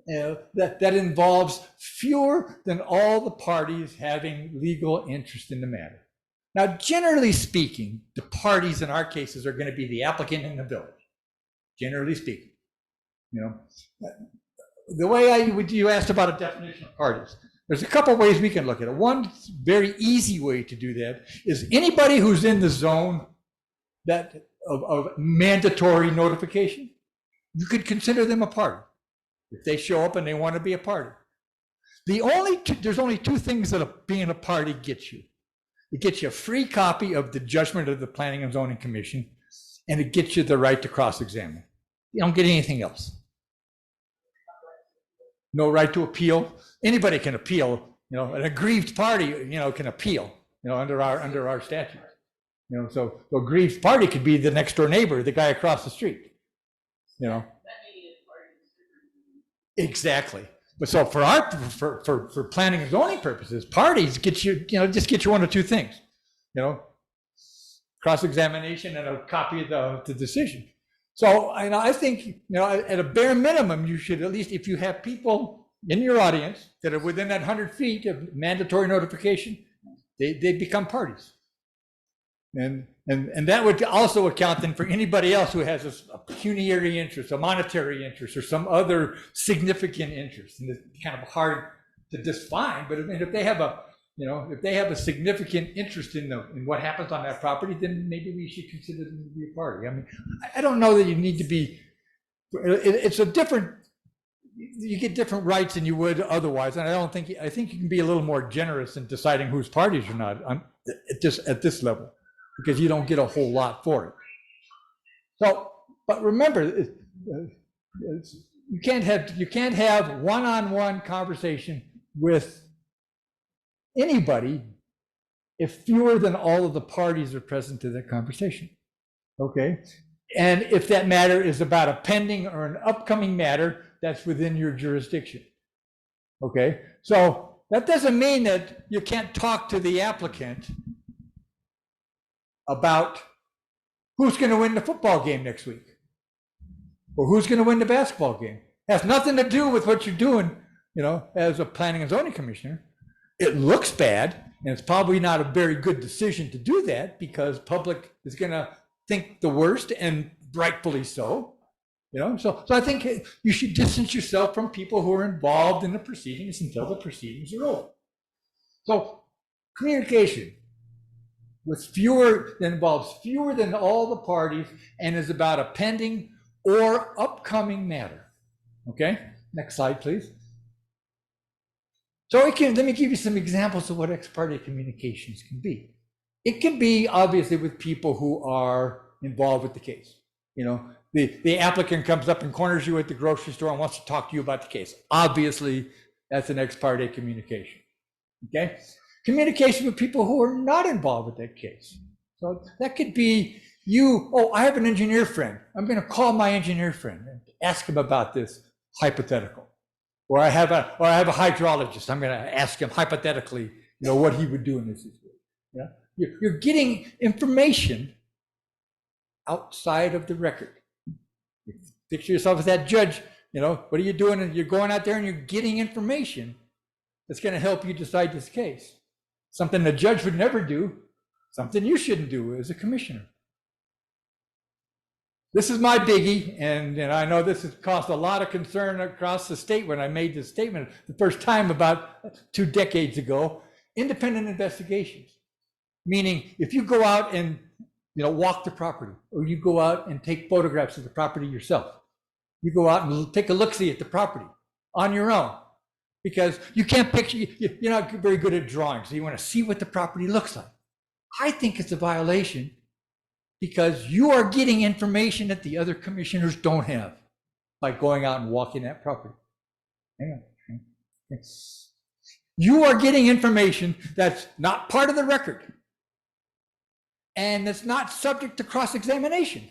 That involves fewer than all the parties having legal interest in the matter. Now, generally speaking, the parties in our cases are going to be the applicant and the village. Generally speaking, the way you asked about a definition of parties. There's a couple ways we can look at it. One very easy way to do that is anybody who's in the zone of mandatory notification, you could consider them a party if they show up and they want to be a party. There's only two things that being a party gets you. It gets you a free copy of the judgment of the Planning and Zoning Commission, and it gets you the right to cross-examine. You don't get anything else. No right to appeal. Anybody can appeal. An aggrieved party, can appeal. Under our statutes. So a aggrieved party could be the next door neighbor, the guy across the street. Exactly. But so for planning and zoning purposes, parties get you, just get you one or two things, cross-examination and a copy of the decision. So I think, at a bare minimum, you should at least, if you have people in your audience that are within that 100 feet of mandatory notification, they become parties. And that would also account then for anybody else who has a pecuniary interest, a monetary interest, or some other significant interest. And it's kind of hard to define, but I mean, if they have a significant interest in what happens on that property, then maybe we should consider them to be a party. I mean, I don't know that you need to be. It's a different. You get different rights than you would otherwise, and I think you can be a little more generous in deciding who's parties or not at this level, because you don't get a whole lot for it. So, but remember, you can't have one-on-one conversation with anybody if fewer than all of the parties are present to that conversation. Okay, and if that matter is about a pending or an upcoming matter that's within your jurisdiction. Okay, so that doesn't mean that you can't talk to the applicant about who's going to win the football game next week or who's going to win the basketball game. It has nothing to do with what you're doing, as a planning and zoning commissioner. It looks bad, and it's probably not a very good decision to do that because public is going to think the worst, and rightfully so. So I think you should distance yourself from people who are involved in the proceedings until the proceedings are over. So communication involves fewer than all the parties and is about a pending or upcoming matter. Okay, next slide, please. So let me give you some examples of what ex parte communications can be. It can be obviously with people who are involved with the case. The applicant comes up and corners you at the grocery store and wants to talk to you about the case. Obviously, that's an ex parte communication. Okay? Communication with people who are not involved with that case. So that could be I have an engineer friend. I'm going to call my engineer friend and ask him about this hypothetical. Or I have a hydrologist. I'm going to ask him hypothetically, what he would do in this situation. You're getting information outside of the record. Picture yourself as that judge, what are you doing? You're going out there and you're getting information that's going to help you decide this case. Something the judge would never do, something you shouldn't do as a commissioner. This is my biggie, and I know this has caused a lot of concern across the state when I made this statement the first time about 2 decades ago. Independent investigations, meaning if you go out and walk the property, or you go out and take photographs of the property yourself. You go out and take a look-see at the property on your own, because you can't picture, you're not very good at drawing, so you want to see what the property looks like. I think it's a violation because you are getting information that the other commissioners don't have by going out and walking that property. Hang on. You are getting information that's not part of the record. And it's not subject to cross-examination.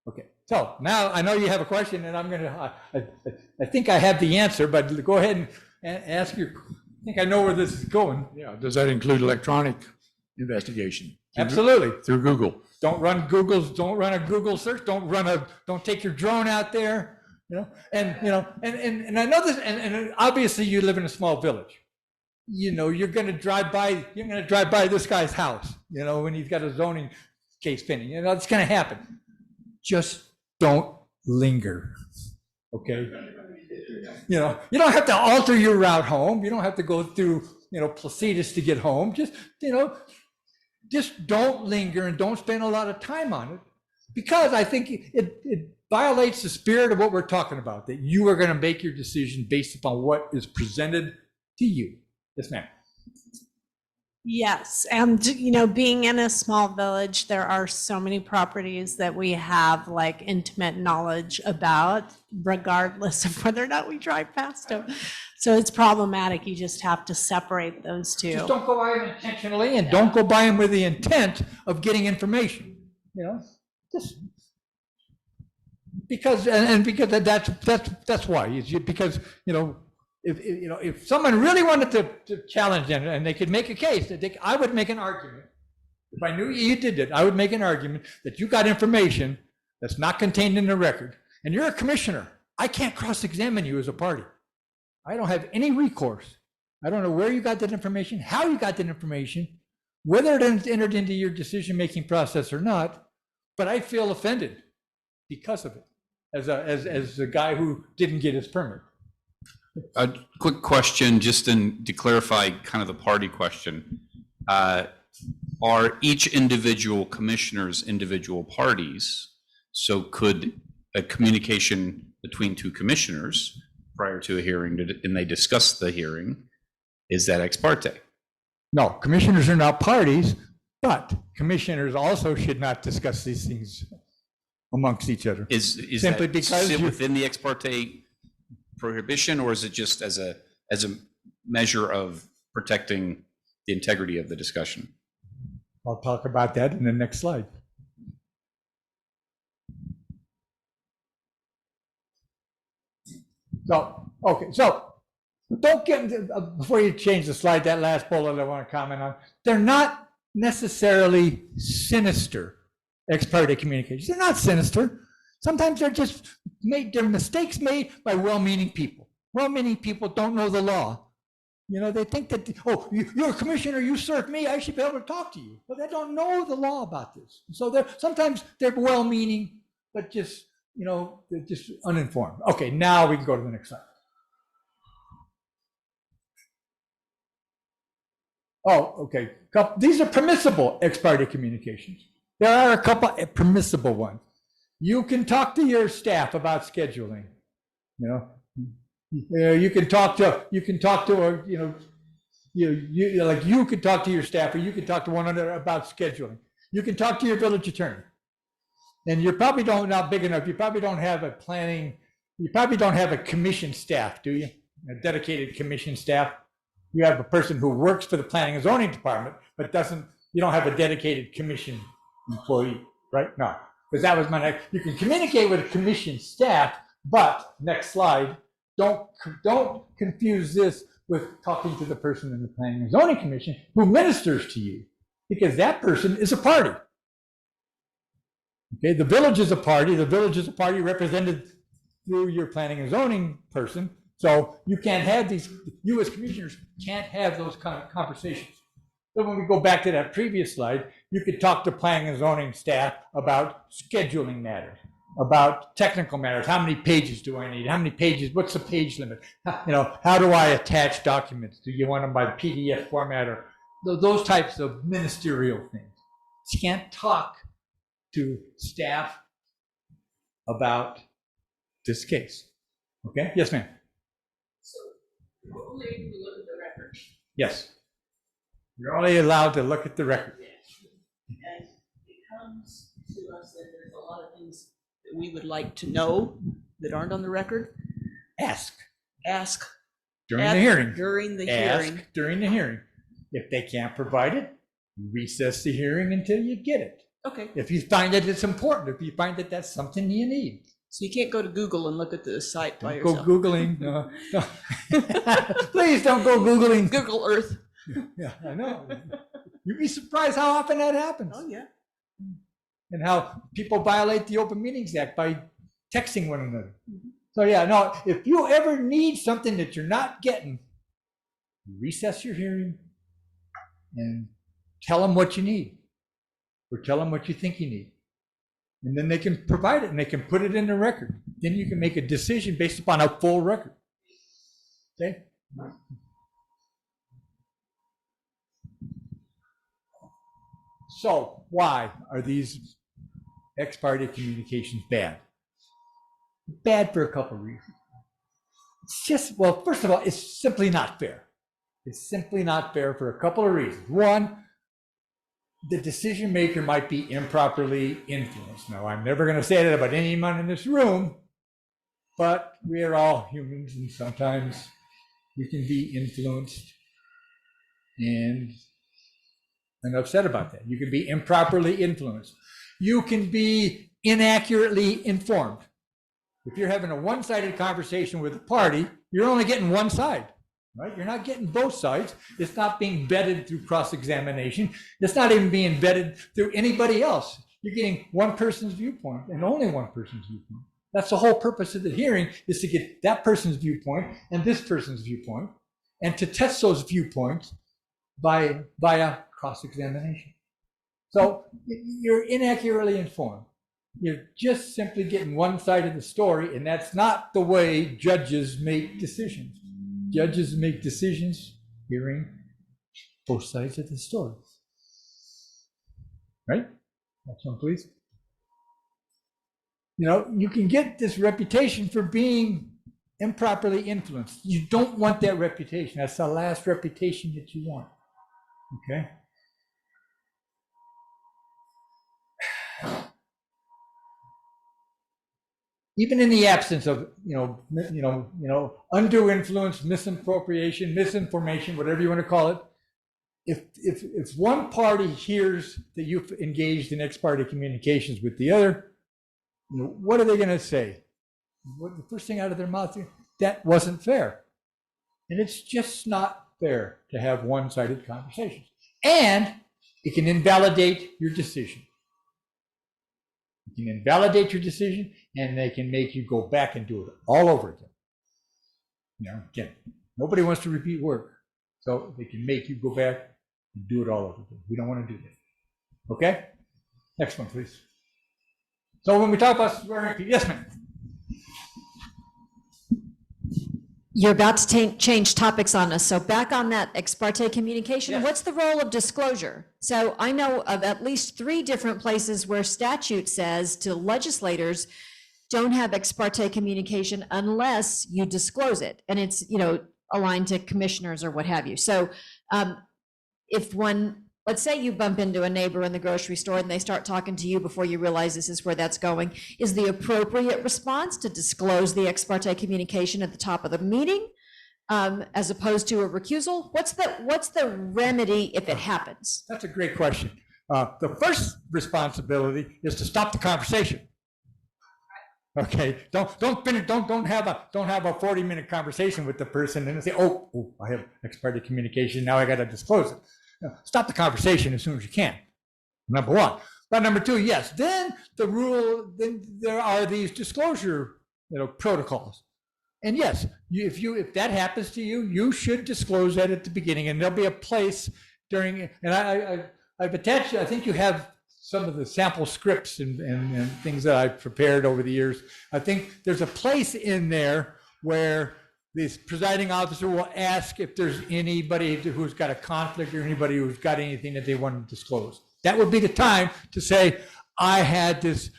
Okay, so now I know you have a question, and I'm gonna, I think I have the answer, but go ahead and ask your, I think I know where this is going. Yeah, does that include electronic investigation? Absolutely. Through Google? Don't run a Google search, don't take your drone out there, and I know this, and obviously you live in a small village. You're gonna drive by this guy's house, when he's got a zoning case pending, it's gonna happen. Just don't linger, okay? You don't have to alter your route home. You don't have to go through, Placitas to get home. Just don't linger and don't spend a lot of time on it, because I think it violates the spirit of what we're talking about, that you are going to make your decision based upon what is presented to you. Yes, ma'am. Yes, and being in a small village, there are so many properties that we have like intimate knowledge about, regardless of whether or not we drive past them. So it's problematic. You just have to separate those two. Just don't go by them intentionally, and don't go by them with the intent of getting information. Just because that's why. Because if someone really wanted to challenge them, and they could make a case, I would make an argument. If I knew you did it, I would make an argument that you got information that's not contained in the record, and you're a commissioner. I can't cross-examine you as a party. I don't have any recourse. I don't know where you got that information, how you got that information, whether it entered into your decision-making process or not, but I feel offended because of it, as a guy who didn't get his permit. A quick question, just to clarify kind of the party question. Are each individual commissioners individual parties? So could a communication between two commissioners prior to a hearing, and they discuss the hearing, is that ex parte? No, commissioners are not parties, but commissioners also should not discuss these things amongst each other. Is Simply that because sit within the ex parte prohibition, or is it just as a measure of protecting the integrity of the discussion? I'll talk about that in the next slide. So, okay, so don't get before you change the slide, that last bullet I want to comment on. They're not necessarily sinister ex parte communications. They're not sinister. Sometimes they're mistakes made by well-meaning people. Well-meaning people don't know the law. They think that, you're a commissioner, you serve me, I should be able to talk to you. But they don't know the law about this. So sometimes they're well-meaning, but just, they're just uninformed. Okay, now we can go to the next slide. Oh, okay. These are permissible ex parte communications. There are a couple permissible ones. You can talk to your staff about scheduling. You can talk to you could talk to your staff, or you can talk to one another about scheduling. You can talk to your village attorney. And you're probably not big enough. You probably don't have a commission staff, do you? A dedicated commission staff. You have a person who works for the planning and zoning department, but you don't have a dedicated commission employee, right? No, because that was my next. You can communicate with a commission staff, but next slide, don't confuse this with talking to the person in the planning and zoning commission who ministers to you, because that person is a party. Okay, the village is a party. The village is a party represented through your planning and zoning person. So you can't have you as commissioners can't have those kind of conversations. So when we go back to that previous slide, you could talk to planning and zoning staff about scheduling matters, about technical matters. How many pages do I need? How many pages? What's the page limit? How do I attach documents? Do you want them by PDF format, or those types of ministerial things? You can't talk to staff about this case. Okay? Yes, ma'am. So we're only able to look at the record. Yes. You're only allowed to look at the record. And it comes to us that there's a lot of things that we would like to know that aren't on the record. Ask Ask during at- the hearing. During the Ask hearing. during the hearing. If they can't provide it, recess the hearing until you get it. Okay, If you find that it's important, if you find that that's something you need. so you can't go to Google and look at the site by Don't go yourself. Googling. No. Please don't go Googling. Google Earth. Yeah, I know. You'd be surprised how often that happens. Oh, yeah. And how people violate the Open Meetings Act by texting one another. So yeah, no, if you ever need something that you're not getting, recess your hearing and tell them what you need, or tell them what you think you need. And then they can provide it and they can put it in the record. Then you can make a decision based upon a full record. Okay? So why are these ex parte communications bad? Bad for a couple of reasons. It's just, well, first of all, it's simply not fair. It's simply not fair for a couple of reasons. One, the decision maker might be improperly influenced. Now, I'm never going to say that about anyone in this room, but we are all humans, and sometimes we can be influenced and upset about that. You can be improperly influenced. You can be inaccurately informed. If you're having a one-sided conversation with a party, you're only getting one side, right? You're not getting both sides. It's not being vetted through cross-examination. It's not even being vetted through anybody else. You're getting one person's viewpoint and only one person's viewpoint. That's the whole purpose of the hearing, is to get that person's viewpoint and this person's viewpoint, and to test those viewpoints via cross-examination. So you're inaccurately informed. You're just simply getting one side of the story, and that's not the way judges make decisions. Judges make decisions hearing both sides of the story. Right? Next one, please. You know, you can get this reputation for being improperly influenced. You don't want that reputation. That's the last reputation that you want. Okay? Even in the absence of, undue influence, misappropriation, misinformation, whatever you want to call it, if one party hears that you've engaged in ex parte communications with the other, what are they going to say? What, the first thing out of their mouth, that wasn't fair. And it's just not fair to have one-sided conversations. And it can invalidate your decision. It can invalidate your decision, and they can make you go back and do it all over again. Again, nobody wants to repeat work. So they can make you go back and do it all over again. We don't want to do that. Okay? Next one, please. So when we talk about swearing, yes, ma'am. You're about to change topics on us. So back on that ex parte communication, Yes. What's the role of disclosure? So I know of at least 3 different places where statute says to legislators, don't have ex parte communication unless you disclose it. And it's, aligned to commissioners or what have you. So if let's say you bump into a neighbor in the grocery store and they start talking to you before you realize this is where that's going, is the appropriate response to disclose the ex parte communication at the top of the meeting, as opposed to a recusal? What's the remedy if it happens? That's a great question. The first responsibility is to stop the conversation. Okay, don't have a 40-minute conversation with the person and say, oh, I have ex parte communication, now I got to disclose it. No, stop the conversation as soon as you can. Number one. But number two, yes, then there are these disclosure, protocols. And yes, if that happens to you, you should disclose that at the beginning, and there'll be a place during. And I've attached. I think you have some of the sample scripts and things that I've prepared over the years. I think there's a place in there where this presiding officer will ask if there's anybody who's got a conflict or anybody who's got anything that they want to disclose. That would be the time to say, I had this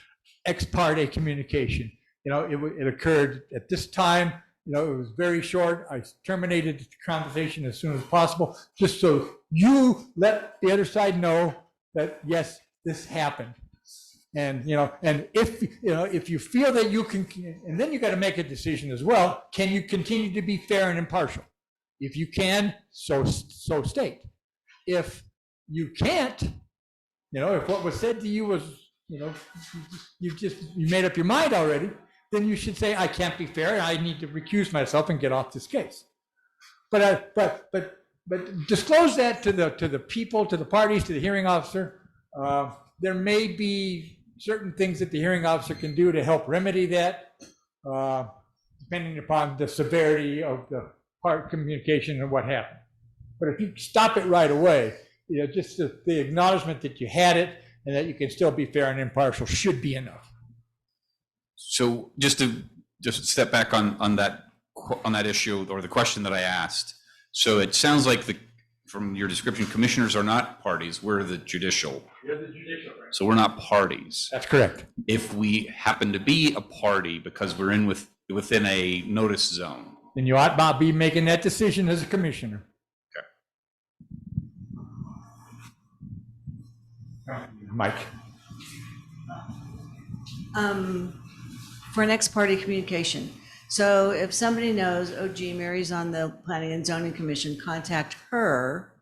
ex parte communication. It occurred at this time. It was very short. I terminated the conversation as soon as possible, just so you let the other side know that, yes, this happened. And, and if you feel that you can, and then you got to make a decision as well, can you continue to be fair and impartial? If you can, so state. If you can't, if what was said to you was, you made up your mind already, then you should say, I can't be fair, I need to recuse myself and get off this case. But disclose that to the people, to the parties, to the hearing officer. There may be certain things that the hearing officer can do to help remedy that, depending upon the severity of the part communication and what happened. But if you stop it right away, just the acknowledgement that you had it and that you can still be fair and impartial should be enough. So just to step back on that issue or the question that I asked. So it sounds like from your description, commissioners are not parties. We're the judicial. You're the judicial branch. So we're not parties. That's correct. If we happen to be a party because we're within a notice zone, then you ought not be making that decision as a commissioner. Okay. Mike. For an ex-party communication. So if somebody knows, oh gee, Mary's on the Planning and Zoning Commission, contact her.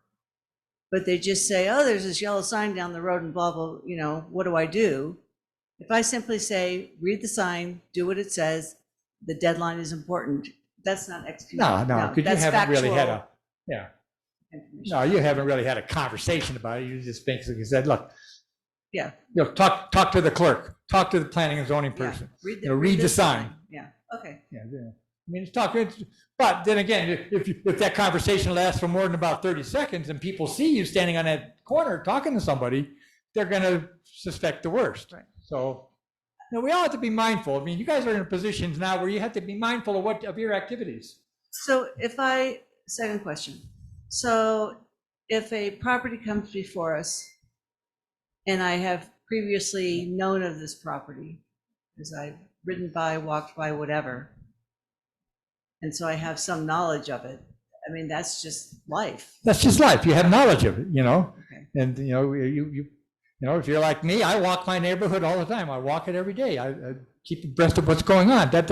But they just say, oh, there's this yellow sign down the road and blah, blah, what do I do? If I simply say, read the sign, do what it says, the deadline is important, that's not excommunication. No, because you haven't really had a, information. no, you haven't really had a conversation about it. You just basically said, look, Yeah. Talk to the clerk, talk to the planning and zoning person. Read the sign. Yeah, okay. Yeah, I mean, but then again, if that conversation lasts for more than about 30 seconds and people see you standing on that corner talking to somebody, they're going to suspect the worst. Right. So, we all have to be mindful. I mean, you guys are in positions now where you have to be mindful of your activities. So second question. So if a property comes before us and I have previously known of this property, as I've ridden by, walked by, whatever, and so I have some knowledge of it, I mean, that's just life. That's just life. You have knowledge of it, Okay. and if you're like me, I walk my neighborhood all the time. I walk it every day. I keep abreast of what's going on. That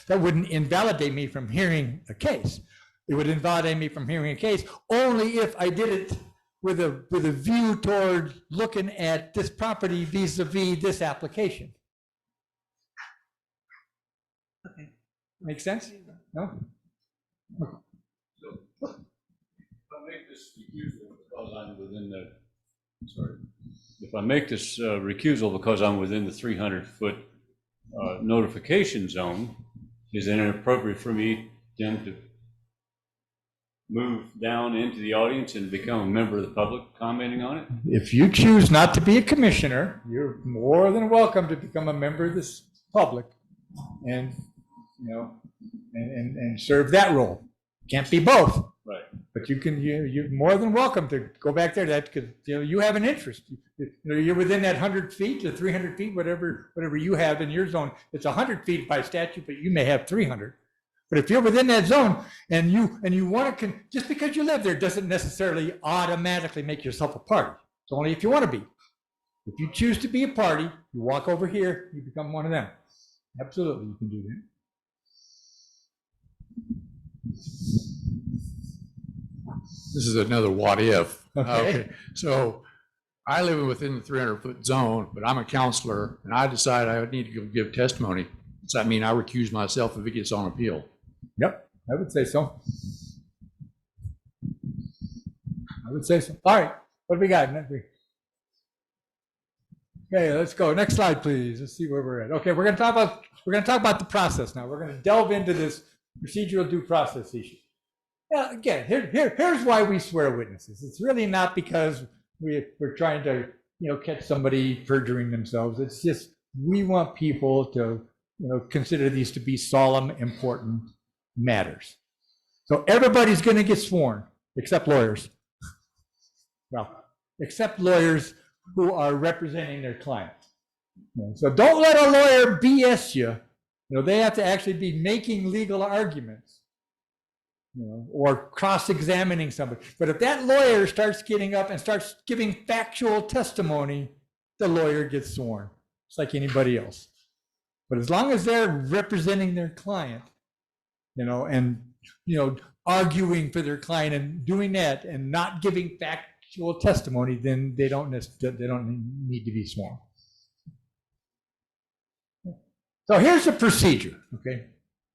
wouldn't invalidate me from hearing a case. It would invalidate me from hearing a case only if I did it with a view toward looking at this property vis-a-vis this application. Okay. Make sense? No? If I make this recusal because I'm within the 300-foot notification zone, is it inappropriate for me then to move down into the audience and become a member of the public commenting on it? If you choose not to be a commissioner, you're more than welcome to become a member of this public and, and serve that role. Can't be both. Right. But you're more than welcome to go back there. That because you have an interest. You're within that 100 feet to 300 feet, whatever you have in your zone. It's 100 feet by statute, but you may have 300. But if you're within that zone and you want to, just because you live there doesn't necessarily automatically make yourself a party. It's only if you want to be. If you choose to be a party, you walk over here, you become one of them. Absolutely, you can do that. This is another what if. Okay. So I live within the 300-foot zone, but I'm a counselor and I decide I need to go give testimony. Does that mean I recuse myself if it gets on appeal? Yep, I would say so. I would say so. All right, what do we got? Okay, let's go. Next slide, please. Let's see where we're at. Okay, we're going to talk about the process now. We're going to delve into this procedural due process issue. Yeah, again, here's why we swear witnesses. It's really not because we're trying to catch somebody perjuring themselves. It's just we want people to consider these to be solemn, important matters. So everybody's going to get sworn except lawyers. Well, except lawyers who are representing their client. So don't let a lawyer BS you. They have to actually be making legal arguments. Or cross-examining somebody. But if that lawyer starts getting up and starts giving factual testimony, the lawyer gets sworn. just like anybody else. But as long as they're representing their client, and, arguing for their client and doing that and not giving factual testimony, then they don't need to be sworn. So here's the procedure, okay?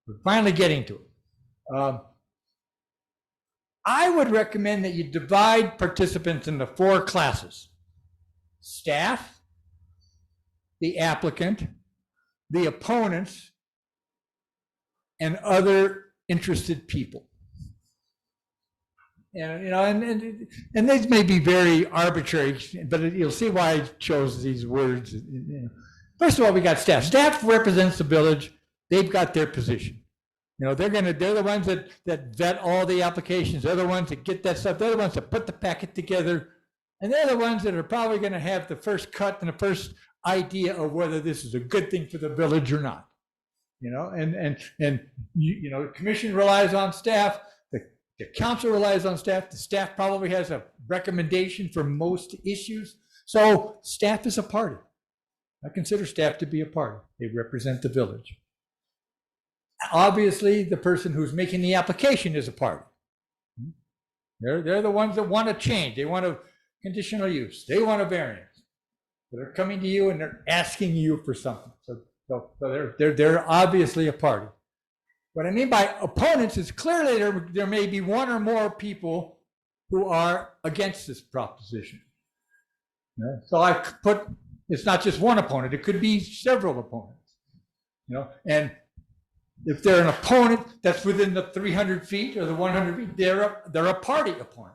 We're finally getting to it. I would recommend that you divide participants into 4 classes: staff, the applicant, the opponents, and other interested people. And these may be very arbitrary, but you'll see why I chose these words. First of all, we got staff. Staff represents the village. They've got their position. They're the ones that vet all the applications. They're the ones that get that stuff. They're the ones that put the packet together. And they're the ones that are probably going to have the first cut and the first idea of whether this is a good thing for the village or not. The commission relies on staff. The council relies on staff. The staff probably has a recommendation for most issues. So staff is a party. I consider staff to be a party. They represent the village. Obviously, the person who's making the application is a party. They're the ones that want to change. They want a conditional use. They want a variance. They're coming to you and they're asking you for something. So they're obviously a party. What I mean by opponents is clearly there may be one or more people who are against this proposition. So I put, it's not just one opponent, it could be several opponents. And if they're an opponent that's within the 300 feet or the 100 feet, they're a party opponent.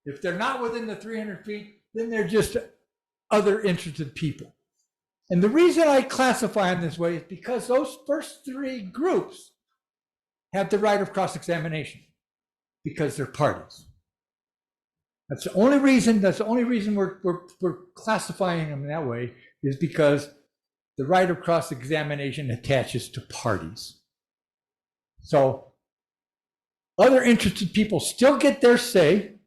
If they're not within the 300 feet, then they're just other interested people. And the reason I classify them this way is because those first 3 groups have the right of cross-examination because they're parties. That's the only reason we're classifying them that way, is because the right of cross-examination attaches to parties. So other interested people still get their say.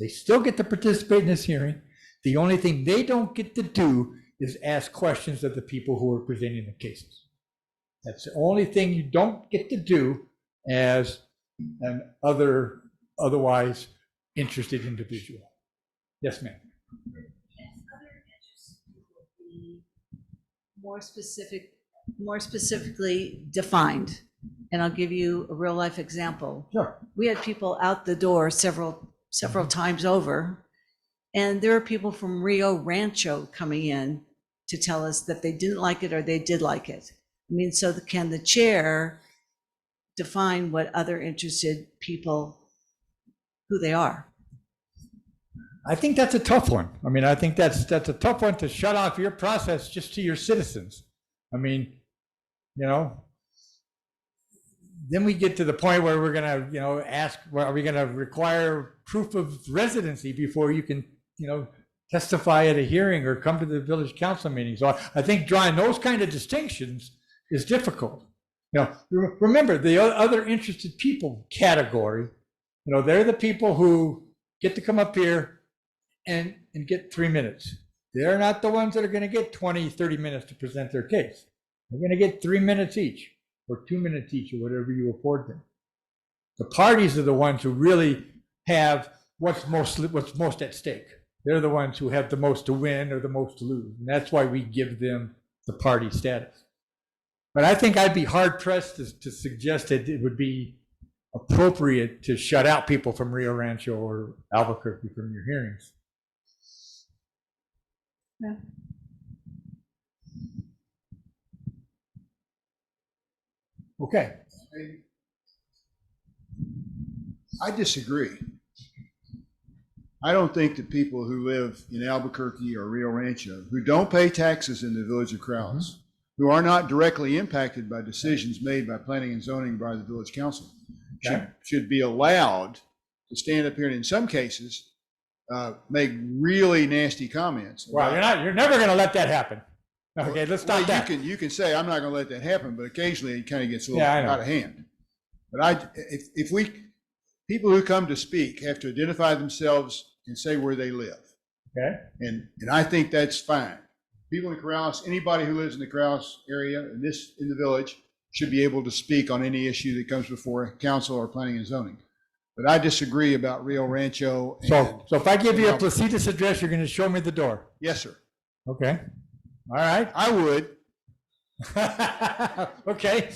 They still get to participate in this hearing. The only thing they don't get to do is ask questions of the people who are presenting the cases. That's the only thing you don't get to do as an otherwise interested individual. Yes, ma'am. More specifically defined. And I'll give you a real life example. Sure. We had people out the door several times over, and there are people from Rio Rancho coming in to tell us that they didn't like it or they did like it. I mean, so can the chair define what other interested people, who they are? I think that's a tough one. I mean, I think that's a tough one to shut off your process just to your citizens. I mean, then we get to the point where we're going to, ask, well, are we going to require proof of residency before you can, testify at a hearing or come to the village council meeting? So I think drawing those kind of distinctions is difficult. Remember the other interested people category, they're the people who get to come up here and get 3 minutes. They're not the ones that are going to get 20, 30 minutes to present their case. They're going to get 3 minutes each, or 2 minutes each, or whatever you afford them. The parties are the ones who really have what's most at stake. They're the ones who have the most to win or the most to lose. And that's why we give them the party status. But I think I'd be hard pressed to suggest that it would be appropriate to shut out people from Rio Rancho or Albuquerque from your hearings. Yeah. Okay. I disagree. I don't think that people who live in Albuquerque or Rio Rancho, who don't pay taxes in the village of Krause, who are not directly impacted by decisions made by planning and zoning by the village council, should be allowed to stand up here and in some cases make really nasty comments. Well, you're never going to let that happen. Okay, let's stop that. You can say I'm not going to let that happen, but occasionally it kind of gets a little out of hand. But if people who come to speak have to identify themselves and say where they live. Okay. And I think that's fine. people in Corrales, anybody who lives in the Corrales area in the village should be able to speak on any issue that comes before council or planning and zoning. But I disagree about Rio Rancho. So if I give you a Placitas address, you're going to show me the door? Yes, sir. Okay. All right. I would. Okay.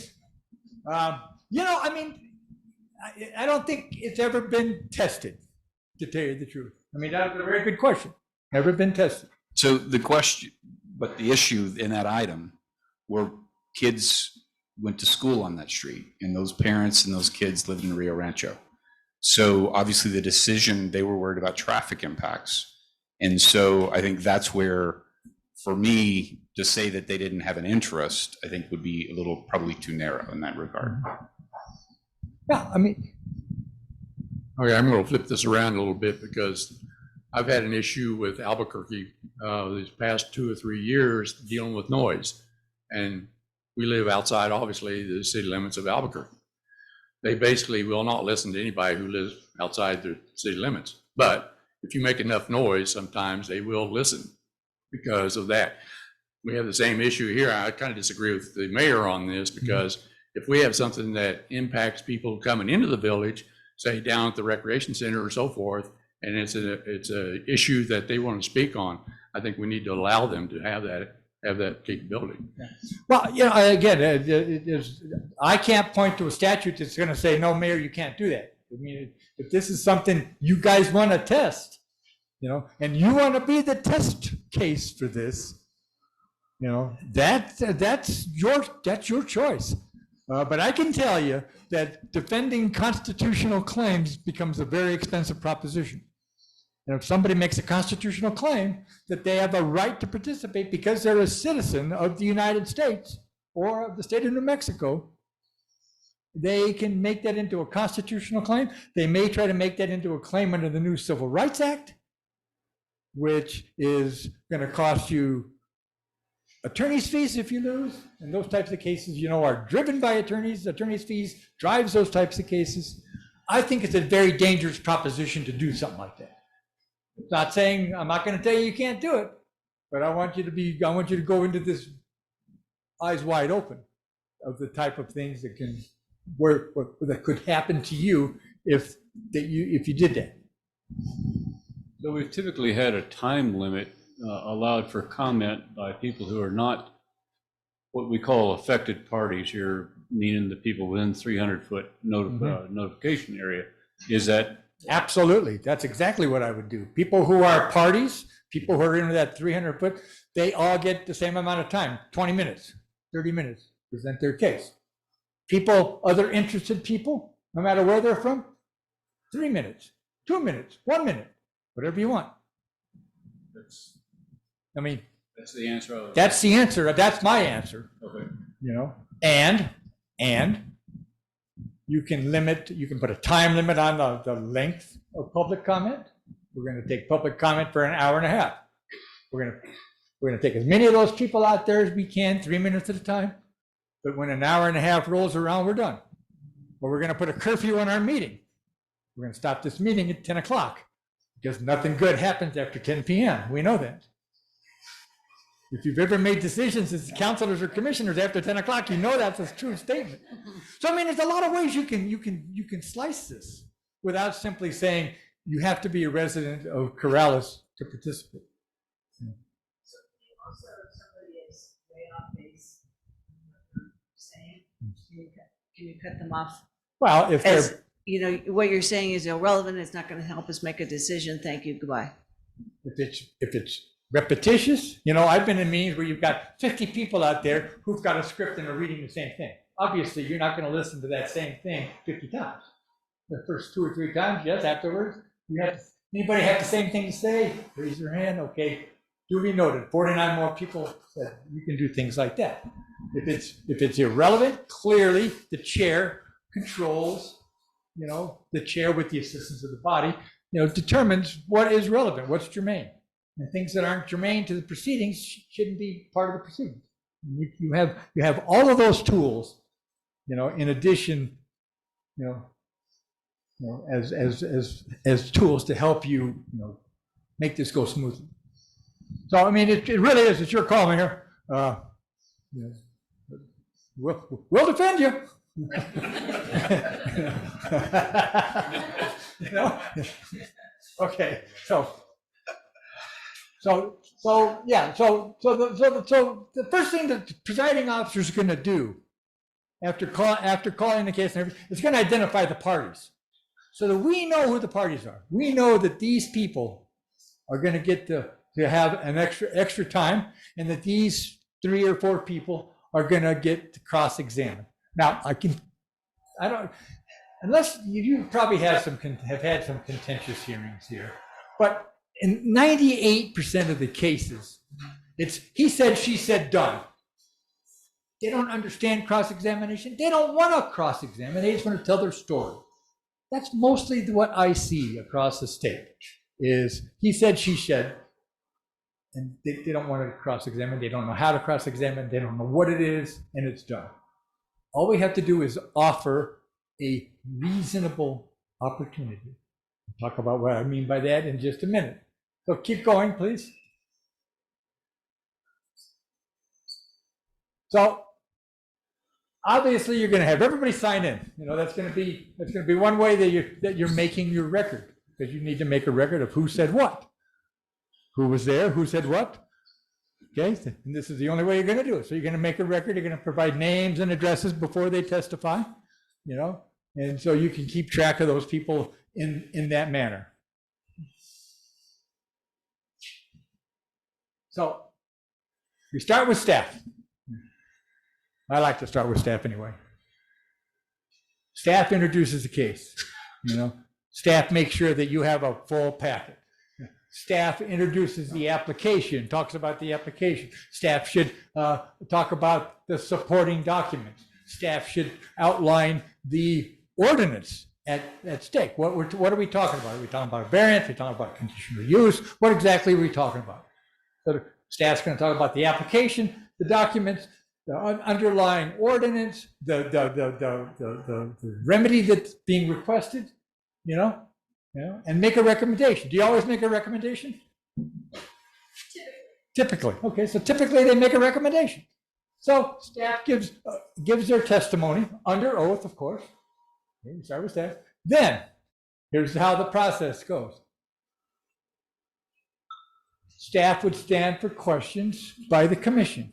I mean, I don't think it's ever been tested, to tell you the truth. I mean, that's a very good question. Never been tested. So the question, but the issue in that item were kids went to school on that street, and those parents and those kids lived in Rio Rancho. So obviously the decision, they were worried about traffic impacts. And so I think that's where, for me, to say that they didn't have an interest, I think would be a little probably too narrow in that regard. Yeah, I mean. Okay, I'm going to flip this around a little bit because I've had an issue with Albuquerque these past 2 or 3 years dealing with noise. And we live outside, obviously, the city limits of Albuquerque. They basically will not listen to anybody who lives outside the city limits. But if you make enough noise, sometimes they will listen because of that. We have the same issue here. I kind of disagree with the mayor on this because if we have something that impacts people coming into the village, say down at the recreation center or so forth, and it's a issue that they want to speak on, I think we need to allow them to have that capability. Well, again, I can't point to a statute that's going to say, no, mayor, you can't do that. I mean, if this is something you guys want to test, and you want to be the test case for this, that's your choice. But I can tell you that defending constitutional claims becomes a very expensive proposition. And if somebody makes a constitutional claim that they have a right to participate because they're a citizen of the United States or of the state of New Mexico, they can make that into a constitutional claim. They may try to make that into a claim under the new Civil Rights Act, which is going to cost you attorney's fees if you lose. And those types of cases, are driven by attorneys. Attorney's fees drives those types of cases. I think it's a very dangerous proposition to do something like that. It's not saying, I'm not going to tell you can't do it, but I want you to go into this eyes wide open of the type of things that that could happen to you if you did that. So we've typically had a time limit allowed for comment by people who are not what we call affected parties here, meaning the people within 300-foot notification area. Is that? Absolutely. That's exactly what I would do. People who are parties, people who are in that 300-foot, they all get the same amount of time, 20 minutes, 30 minutes, to present their case. People, other interested people, no matter where they're from, 3 minutes, 2 minutes, 1 minute, whatever you want. That's the answer. That's the answer. That's my answer. Okay. And you can put a time limit on the length of public comment. We're going to take public comment for an hour and a half. We're going to take as many of those people out there as we can, 3 minutes at a time. But when an hour and a half rolls around, we're done. But we're going to put a curfew on our meeting. We're going to stop this meeting at 10 o'clock because nothing good happens after 10 p.m. We know that. If you've ever made decisions as councilors or commissioners after 10 o'clock, you know that's a true statement. So, there's a lot of ways you can slice this without simply saying you have to be a resident of Corrales to participate. So also, if somebody is way off base, saying, can you cut them off? Well, if they're, what you're saying is irrelevant, it's not going to help us make a decision. Thank you. Goodbye. if it's repetitious, I've been in meetings where you've got 50 people out there who've got a script and are reading the same thing. Obviously, you're not going to listen to that same thing 50 times. The first 2 or 3 times, yes. Afterwards, anybody have the same thing to say? Raise your hand. Okay. Duly noted. 49 more people said you can do things like that. If it's irrelevant, clearly the chair controls, the chair with the assistance of the body, determines what is relevant, what's germane. And things that aren't germane to the proceedings shouldn't be part of the proceedings. You have all of those tools, in addition, as tools to help you, make this go smoothly. So, I mean, it really is, it's your call, Mayor. Yeah. We'll defend you. You know? Okay, so the first thing that the presiding officer is going to do after calling the case and everything, is going to identify the parties, so that we know who the parties are. We know that these people are going to get to have an extra time, and that these 3 or 4 people are going to get to cross-examine. Now, unless you probably have had some contentious hearings here, but in 98% of the cases, it's he said, she said, done. They don't understand cross-examination. They don't want to cross-examine. They just want to tell their story. That's mostly what I see across the state, is he said, she said, and they don't want to cross-examine. They don't know how to cross-examine. They don't know what it is, and it's done. All we have to do is offer a reasonable opportunity. I'll talk about what I mean by that in just a minute. So keep going, please. So obviously you're going to have everybody sign in. You know, that's going to be one way that you're making your record, because you need to make a record of who said what, who was there, who said what. Okay, and this is the only way you're going to do it. So you're going to make a record. You're going to provide names and addresses before they testify. You know, and so you can keep track of those people in that manner. So we start with staff. I like to start with staff anyway. Staff introduces the case. You know, staff makes sure that you have a full packet. Staff introduces the application, talks about the application. Staff should talk about the supporting documents. Staff should outline the ordinance at stake. What are we talking about? Are we talking about a variance? Are we talking about conditional use? What exactly are we talking about? So the staff's going to talk about the application, the documents, the underlying ordinance, the remedy that's being requested, you know, and make a recommendation. Do you always make a recommendation? Typically. Okay, so typically they make a recommendation. So staff gives their testimony under oath, of course. Okay, start with staff. Then here's how the process goes. Staff would stand for questions by the commission,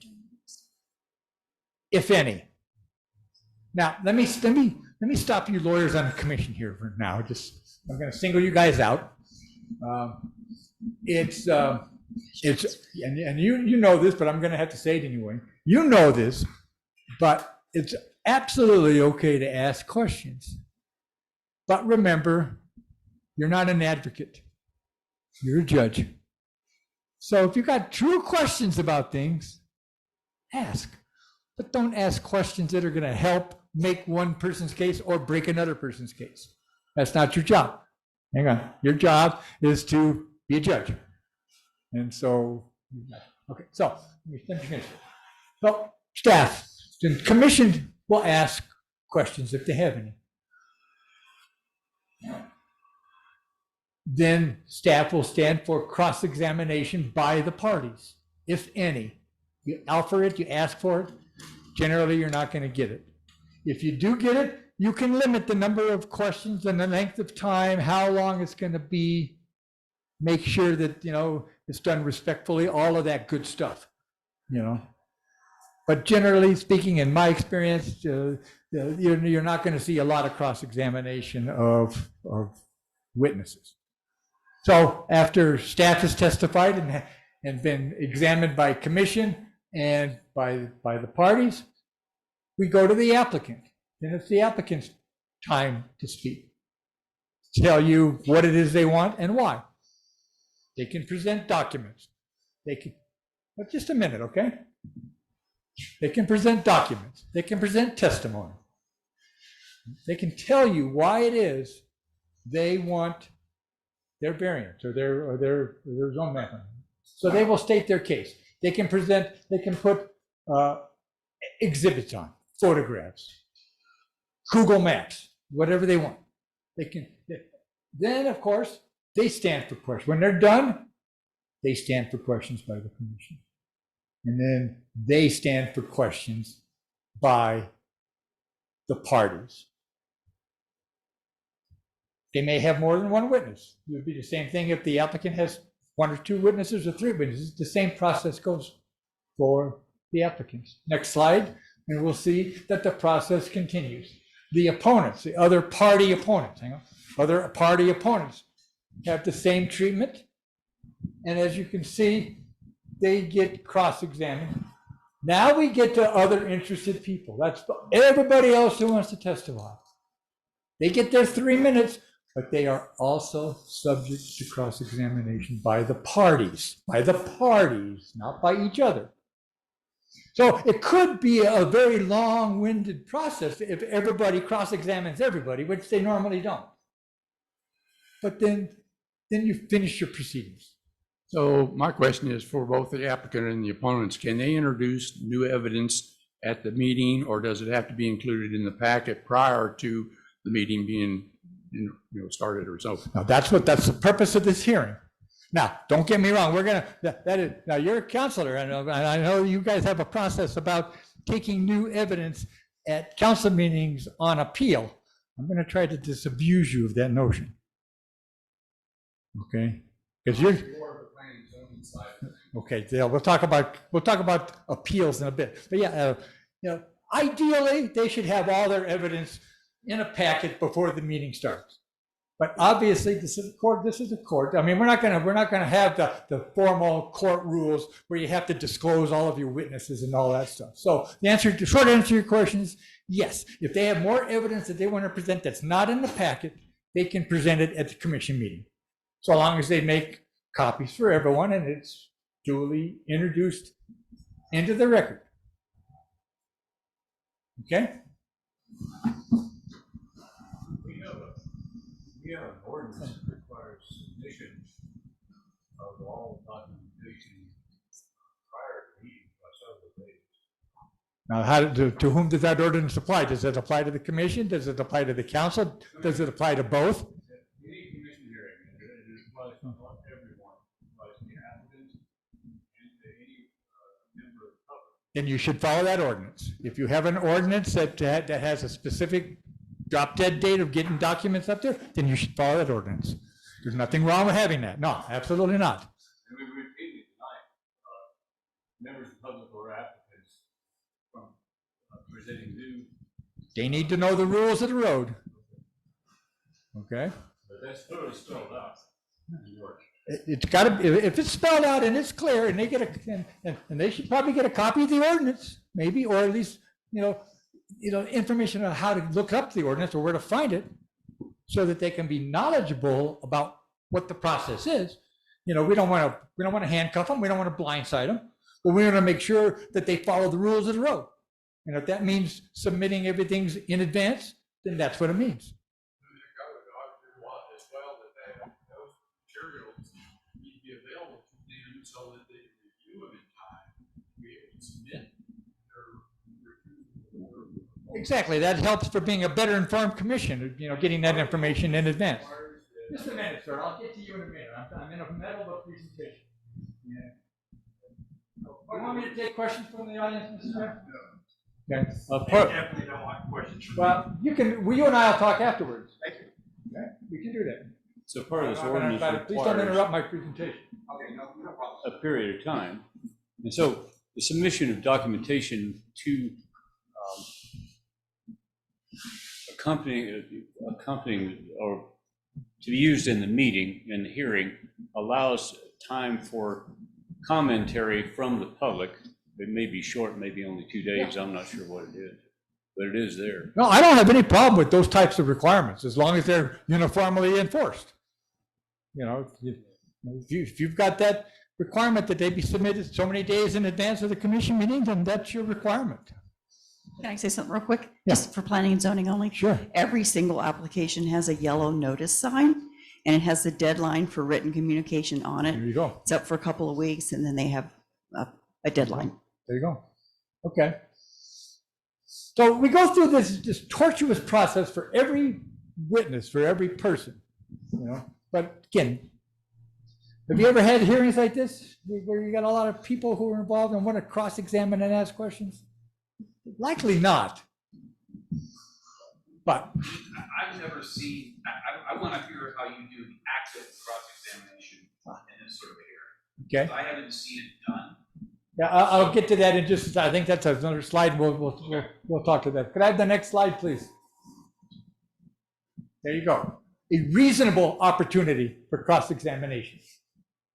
if any. Now, let me stop you lawyers on the commission here for now. I'm going to single you guys out. It's and you know this, but I'm going to have to say it anyway. You know this, but it's absolutely okay to ask questions. But remember, you're not an advocate. You're a judge. So if you've got true questions about things, ask. But don't ask questions that are going to help make one person's case or break another person's case. That's not your job. Hang on. Your job is to be a judge. And so, okay, so let me finish. So staff, the commission will ask questions if they have any. Then staff will stand for cross-examination by the parties, if any. You offer it, you ask for it. Generally, you're not going to get it. If you do get it, you can limit the number of questions and the length of time, how long it's going to be. Make sure that, you know, it's done respectfully, all of that good stuff, you know. But generally speaking, in my experience, you're not going to see a lot of cross-examination of witnesses. So after staff has testified and been examined by commission and by the parties, we go to the applicant. And it's the applicant's time to speak. Tell you what it is they want and why. They can present documents. They can, but just a minute, okay? They can present documents. They can present testimony. They can tell you why it is they want their variance or their zone mapping. So they will state their case. They can present, they can put exhibits on, photographs, Google Maps, whatever they want. They can. Then, of course, they stand for questions. When they're done, they stand for questions by the commission. And then they stand for questions by the parties. They may have more than one witness. It would be the same thing if the applicant has 1 or 2 witnesses or 3 witnesses. The same process goes for the applicants. Next slide, and we'll see that the process continues. The opponents, the other party opponents, other party opponents have the same treatment. And as you can see, they get cross-examined. Now we get to other interested people. That's everybody else who wants to testify. They get their 3 minutes, but they are also subject to cross-examination by the parties, not by each other. So it could be a very long-winded process if everybody cross-examines everybody, which they normally don't. But then you finish your proceedings. So my question is for both the applicant and the opponents, can they introduce new evidence at the meeting, or does it have to be included in the packet prior to the meeting being, started or so? Now that's the purpose of this hearing. Now, don't get me wrong, now you're a counselor, and I know you guys have a process about taking new evidence at council meetings on appeal. I'm going to try to disabuse you of that notion. Okay? Because you're okay. Yeah, we'll talk about appeals in a bit. But yeah, ideally they should have all their evidence in a packet before the meeting starts. But obviously, this is a court. I mean, we're not gonna have the formal court rules where you have to disclose all of your witnesses and all that stuff. So the short answer to your question is yes. If they have more evidence that they want to present that's not in the packet, they can present it at the commission meeting, so long as they make copies for everyone and it's duly introduced into the record. Okay? We have an ordinance that requires submission of all documentation prior to the meeting by several days. Now, to whom does that ordinance apply? Does it apply to the commission? Does it apply to the council? Does it apply to both? Any commission hearing, it applies to everyone, it applies to the applicants and to any member of the public. Then you should follow that ordinance. If you have an ordinance that has a specific drop dead date of getting documents up there, then you should follow that ordinance. There's nothing wrong with having that. No, absolutely not. And we repeatedly deny members of the public or applicants from presenting new. They need to know the rules of the road. Okay? But that's clearly spelled out in yours. It's got to, if it's spelled out and it's clear, and they get and they should probably get a copy of the ordinance, maybe, or at least information on how to look up the ordinance or where to find it, so that they can be knowledgeable about what the process is. We don't want to handcuff them, we don't want to blindside them, but we want to make sure that they follow the rules of the road. And if that means submitting everything in advance, then that's what it means. As well, that those materials need to be available to them so that they can review them in time to be able to submit their Exactly, that helps for being a better informed commission, getting that information in advance. Just a minute, sir, I'll get to you in a minute. I'm in a middle of a presentation. Yeah. You want me to take questions from the audience, Mr. Mayor? No. Okay. Definitely don't want questions. Well, you and I will talk afterwards. Thank you. Okay, we can do that. So part of this I'm not ordinance gonna- Please don't interrupt requires my presentation. Okay, no problem. a period of time. And so the submission of documentation to accompanying or to be used in the meeting and the hearing allows time for commentary from the public. It may be short, maybe only 2 days. I'm not sure what it is, but it is there. No, I don't have any problem with those types of requirements, as long as they're uniformly enforced. If you've got that requirement that they be submitted so many days in advance of the commission meeting, then that's your requirement. Can I say something real quick? Yeah. Just for planning and zoning only? Sure. Every single application has a yellow notice sign, and it has the deadline for written communication on There it. you go. It's up for a couple of weeks, and then they have a deadline. There you go. Okay. So we go through this tortuous process for every witness, for every person, But again, Have you ever had hearings like this, where you got a lot of people who are involved and want to cross-examine and ask questions? Likely not. But I've never seen, I want to hear how you do the active cross-examination in this sort of a hearing. Okay. I haven't seen it done. Yeah, I'll get to that in just, I think that's another slide. We'll talk to that. Could I have the next slide, please? There you go. A reasonable opportunity for cross-examination.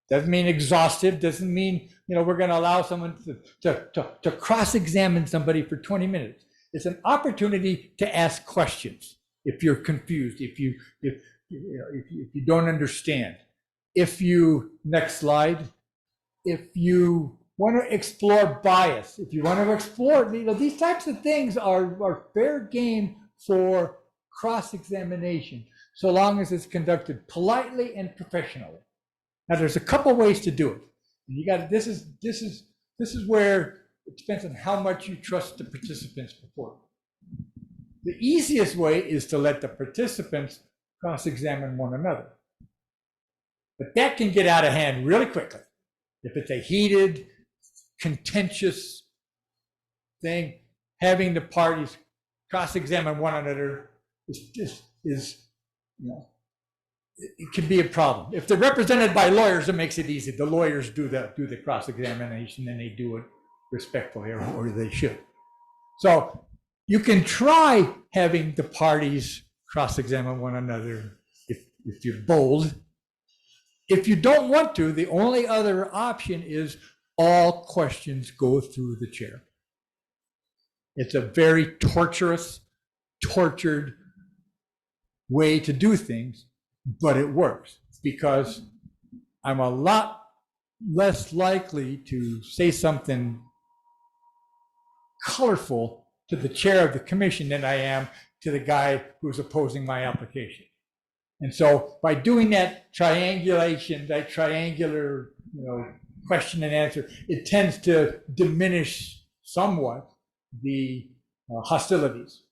Doesn't mean exhaustive, doesn't mean, we're going to allow someone to cross-examine somebody for 20 minutes. It's an opportunity to ask questions if you're confused, if you don't understand. Next slide, if you want to explore bias, if you want to explore, these types of things are fair game for cross-examination, so long as it's conducted politely and professionally. Now, there's a couple ways to do it. This is where it depends on how much you trust the participants before. The easiest way is to let the participants cross-examine one another. But that can get out of hand really quickly. If it's a heated, contentious thing, having the parties cross-examine one another it can be a problem. If they're represented by lawyers, it makes it easy. The lawyers do the cross-examination, and they do it respectfully, or they should. So you can try having the parties cross-examine one another if you're bold. If you don't want to, the only other option is all questions go through the chair. It's a very tortured way to do things, but it works because I'm a lot less likely to say something colorful to the chair of the commission than I am to the guy who's opposing my application. And so by doing that triangulation, that triangular, question and answer, it tends to diminish somewhat the hostilities.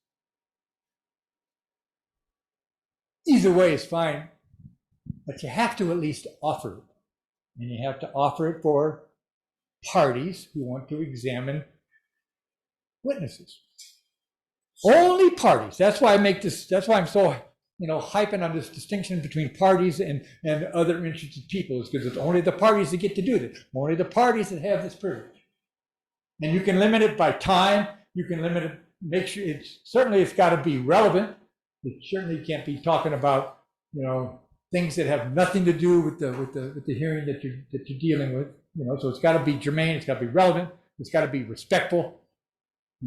Either way is fine, but you have to at least offer it. And you have to offer it for parties who want to examine witnesses. Only parties. That's why that's why I'm so hyping on this distinction between parties and other interested people, is because it's only the parties that get to do this, only the parties that have this privilege. And you can limit it by time, you can limit it, make sure it's got to be relevant. It certainly can't be talking about, things that have nothing to do with the hearing that you're dealing with, so it's got to be germane, it's got to be relevant, it's got to be respectful,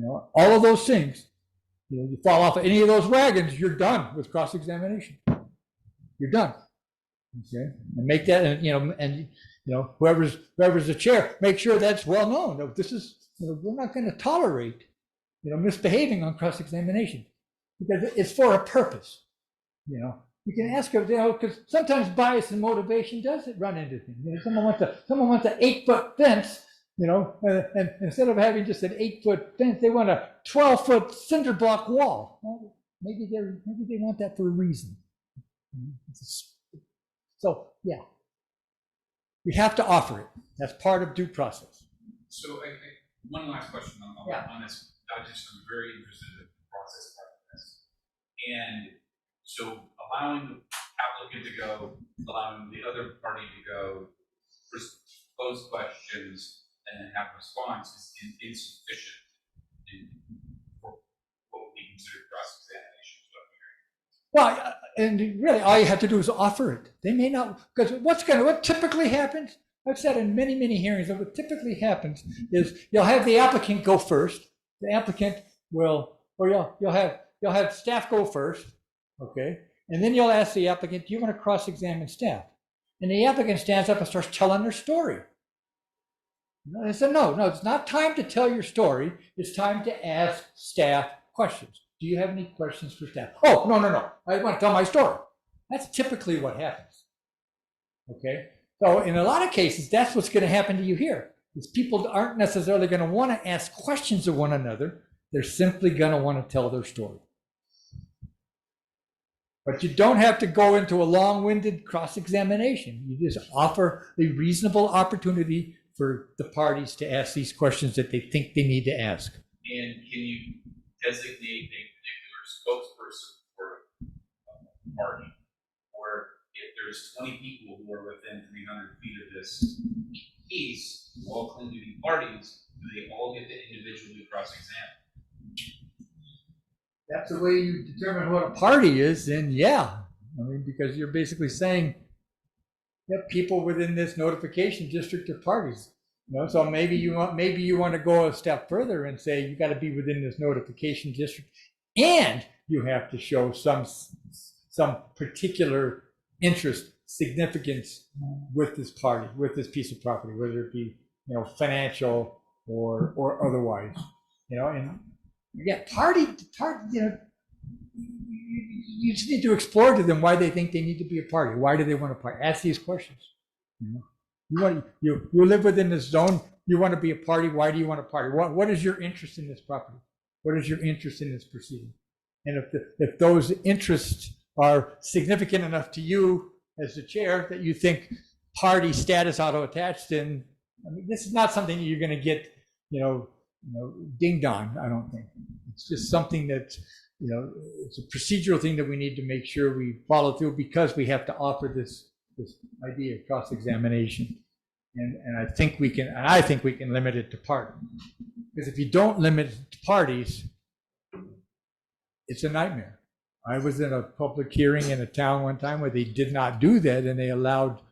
all of those things. You fall off of any of those wagons, you're done with cross-examination. You're done. Okay, and make that, and whoever's the chair, make sure that's well known. This is, we're not going to tolerate, misbehaving on cross-examination because it's for a purpose. You can ask her, because sometimes bias and motivation does run into things. Someone wants an 8-foot fence. And instead of having just an 8-foot fence, they want a 12-foot cinder block wall. Well, maybe they want that for a reason. So yeah, we have to offer it. That's part of due process. So one last question on this. I'm very interested in the process part of this. And so allowing the applicant to go, allowing the other party to go, pose questions, and then have a response is insufficient for what would be considered cross-examination. Well, and really, all you have to do is offer it. They may not, because what typically happens, I've said in many, many hearings, that what typically happens is you'll have the applicant go first. The applicant will, or you'll have staff go first, okay? And then you'll ask the applicant, do you want to cross-examine staff? And the applicant stands up and starts telling their story. I said, no, it's not time to tell your story. It's time to ask staff questions. Do you have any questions for staff? Oh, no. I want to tell my story. That's typically what happens. Okay? So in a lot of cases, that's what's going to happen to you here. Is people aren't necessarily going to want to ask questions of one another. They're simply going to want to tell their story. But you don't have to go into a long-winded cross-examination. You just offer a reasonable opportunity for the parties to ask these questions that they think they need to ask. And can you designate a particular spokesperson for a party? Or if there's 20 people who are within 300 feet of this piece, who all claim to be parties, do they all get to individually cross-examine? That's the way you determine what a party is, then yeah. I mean, because you're basically saying that people within this notification district are parties. You know, so maybe you want to go a step further and say you got to be within this notification district, and you have to show some particular interest, significance with this party, with this piece of property, whether it be, you know, financial or otherwise. You know, and yeah, party, you know, you just need to explore to them why they think they need to be a party. Why do they want to party? Ask these questions. You know, you live within this zone. You want to be a party. Why do you want to party? What is your interest in this property? What is your interest in this proceeding? And if those interests are significant enough to you as the chair that you think party status auto attached, then I mean, this is not something you're going to get, you know, ding dong. I don't think it's just something that, you know, it's a procedural thing that we need to make sure we follow through, because we have to offer this idea of cross-examination, and I think we can limit it to parties, because if you don't limit it to parties, it's a nightmare. I was in a public hearing in a town one time where they did not do that, and they allowed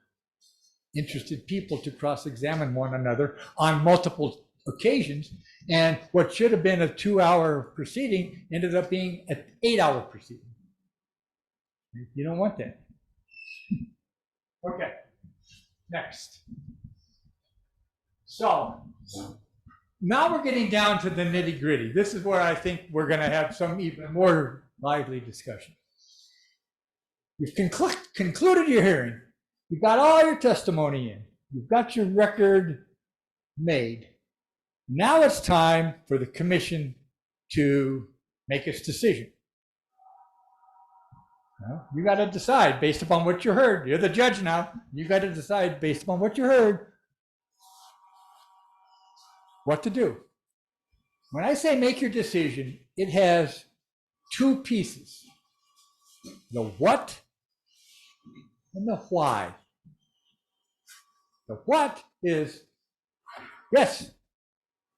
interested people to cross-examine one another on multiple occasions, and what should have been a 2-hour proceeding ended up being an 8-hour proceeding. You don't want that. Okay, next. So now we're getting down to the nitty-gritty. This is where I think we're going to have some even more lively discussion. You've concluded your hearing. You've got all your testimony in. You've got your record made. Now it's time for the commission to make its decision. Well, you got to decide based upon what you heard. You're the judge now. You got to decide based upon what you heard what to do. When I say make your decision, it has two pieces: the what and the why. The what is, yes,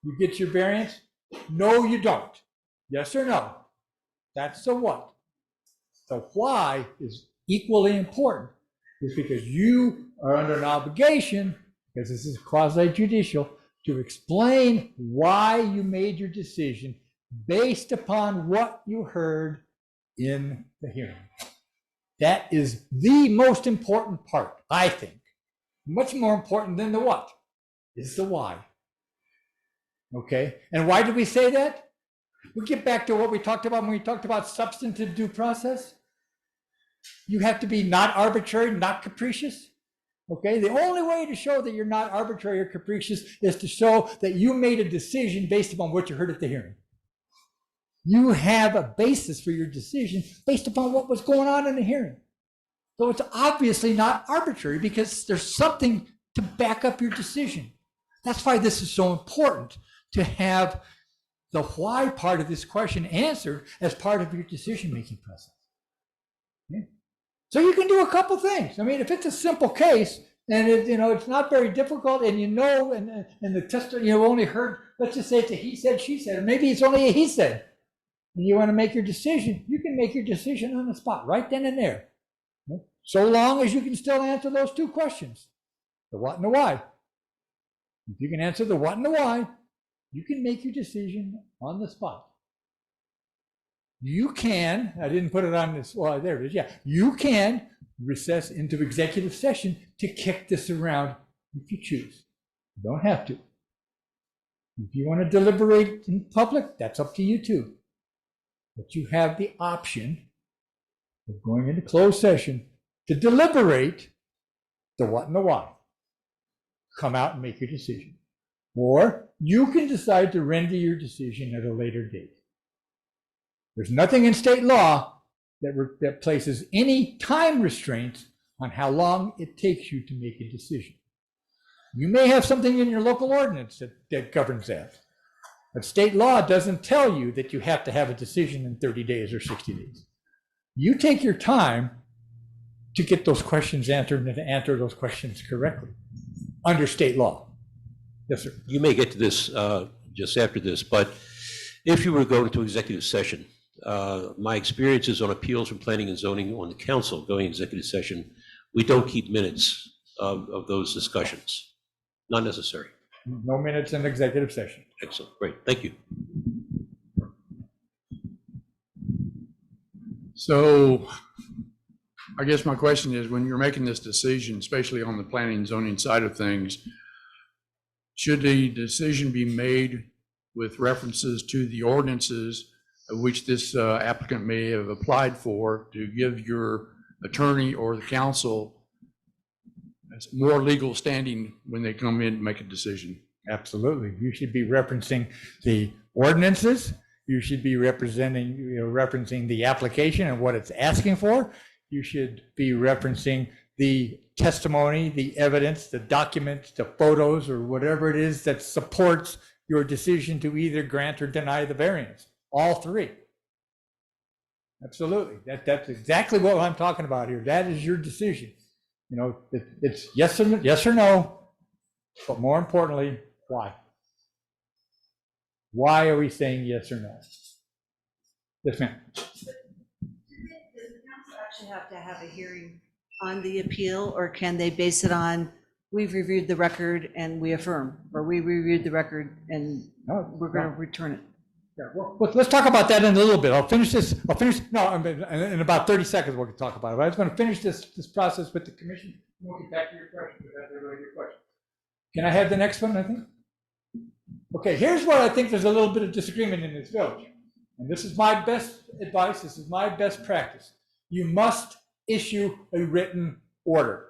you get your variance. No, you don't. Yes or no. That's the what. The why is equally important, is because you are under an obligation, because this is quasi-judicial, to explain why you made your decision based upon what you heard in the hearing. That is the most important part, I think. Much more important than the what is the why. Okay, and why did we say that? We get back to what we talked about when we talked about substantive due process. You have to be not arbitrary, not capricious. Okay, the only way to show that you're not arbitrary or capricious is to show that you made a decision based upon what you heard at the hearing. You have a basis for your decision based upon what was going on in the hearing. So it's obviously not arbitrary, because there's something to back up your decision. That's why this is so important, to have the why part of this question answered as part of your decision-making process. Okay? So you can do a couple things. I mean, if it's a simple case and it's not very difficult, and and the tester, only heard, let's just say it's a he said, she said, or maybe it's only a he said, and you want to make your decision, you can make your decision on the spot, right then and there. Okay? So long as you can still answer those two questions, the what and the why. If you can answer the what and the why, you can make your decision on the spot. You can, I didn't put it on this, well, there it is, yeah. You can recess into executive session to kick this around if you choose. You don't have to. If you want to deliberate in public, that's up to you too. But you have the option of going into closed session to deliberate the what and the why. Come out and make your decision. Or you can decide to render your decision at a later date. There's nothing in state law that places any time restraints on how long it takes you to make a decision. You may have something in your local ordinance that governs that, but state law doesn't tell you that you have to have a decision in 30 days or 60 days. You take your time to get those questions answered and to answer those questions correctly under state law. Yes, sir. You may get to this just after this, but if you were going to executive session, my experiences on appeals from planning and zoning on the council going executive session, we don't keep minutes of those discussions. Not necessary. No minutes in executive session. Excellent. Great. Thank you. So I guess my question is, when you're making this decision, especially on the planning and zoning side of things, should the decision be made with references to the ordinances of which this applicant may have applied for to give your attorney or the council more legal standing when they come in to make a decision? Absolutely. You should be referencing the ordinances. You should be referencing the application and what it's asking for. You should be referencing the testimony, the evidence, the documents, the photos, or whatever it is that supports your decision to either grant or deny the variance. All three. Absolutely. That's exactly what I'm talking about here. That is your decision. You know, it's yes or no, but more importantly, why? Why are we saying yes or no? Yes, ma'am. Does the council actually have to have a hearing on the appeal, or can they base it on, we've reviewed the record and we affirm, or we reviewed the record and we're going to return it? Yeah, well, let's talk about that in a little bit. I'll finish, in about 30 seconds we'll talk about it. But I was going to finish this process with the commission. We'll get back to your question, because that's a really good question. Can I have the next one, I think? Okay, here's where I think there's a little bit of disagreement in this village. And this is my best advice, this is my best practice. You must issue a written order.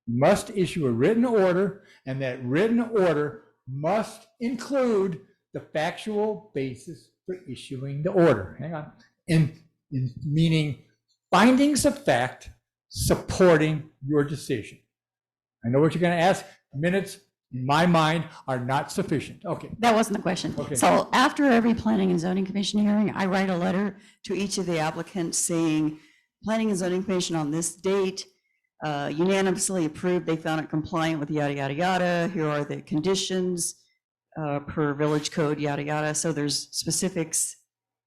You must issue a written order, and that written order must include the factual basis for issuing the order. Hang on. Meaning findings of fact supporting your decision. I know what you're going to ask. Minutes, in my mind, are not sufficient. Okay. That wasn't the question. Okay. So after every Planning and Zoning Commission hearing, I write a letter to each of the applicants saying, Planning and Zoning Commission on this date unanimously approved, they found it compliant with yada, yada, yada. Here are the conditions per village code, yada, yada. So there's specifics.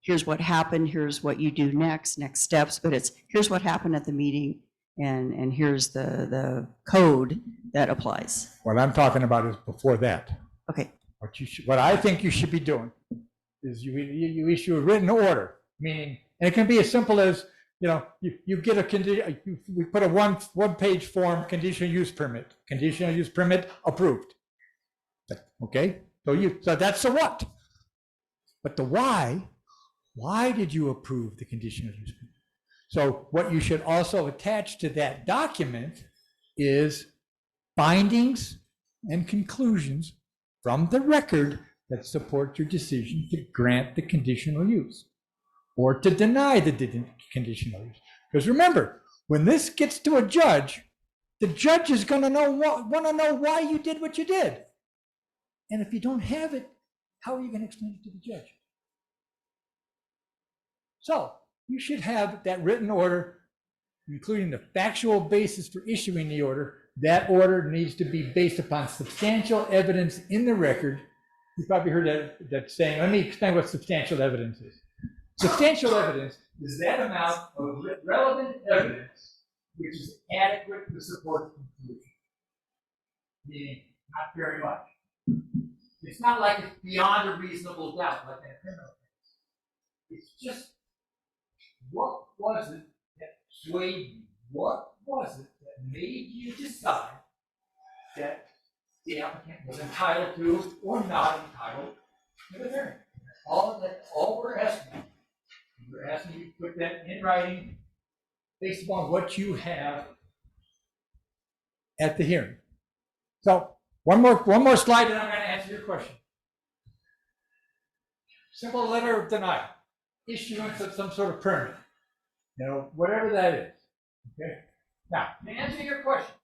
Here's what happened. Here's what you do next steps. But it's here's what happened at the meeting, and here's the code that applies. What I'm talking about is before that. Okay. What I think you should be doing is you issue a written order, meaning, and it can be as simple as, you know, you get a condition, we put a one-page form, conditional use permit approved. Okay, so that's the what. But the why did you approve the conditional use permit? So what you should also attach to that document is findings and conclusions from the record that support your decision to grant the conditional use or to deny the conditional use. Because remember, when this gets to a judge, the judge is going to want to know why you did what you did. And if you don't have it, how are you going to explain it to the judge? So you should have that written order, including the factual basis for issuing the order. That order needs to be based upon substantial evidence in the record. You probably heard that saying. Let me explain what substantial evidence is. Substantial evidence is that amount of relevant evidence which is adequate to support the conclusion. Meaning, not very much. It's not like it's beyond a reasonable doubt, like that criminal case. It's just, what was it that swayed you? What was it that made you decide that the applicant was entitled to or not entitled to the variance? All we're asking you. We're asking you to put that in writing based upon what you have at the hearing. So one more slide, and I'm going to answer your question. Simple letter of denial. issuance of some sort of permit, whatever that is, okay? Now, to answer your question,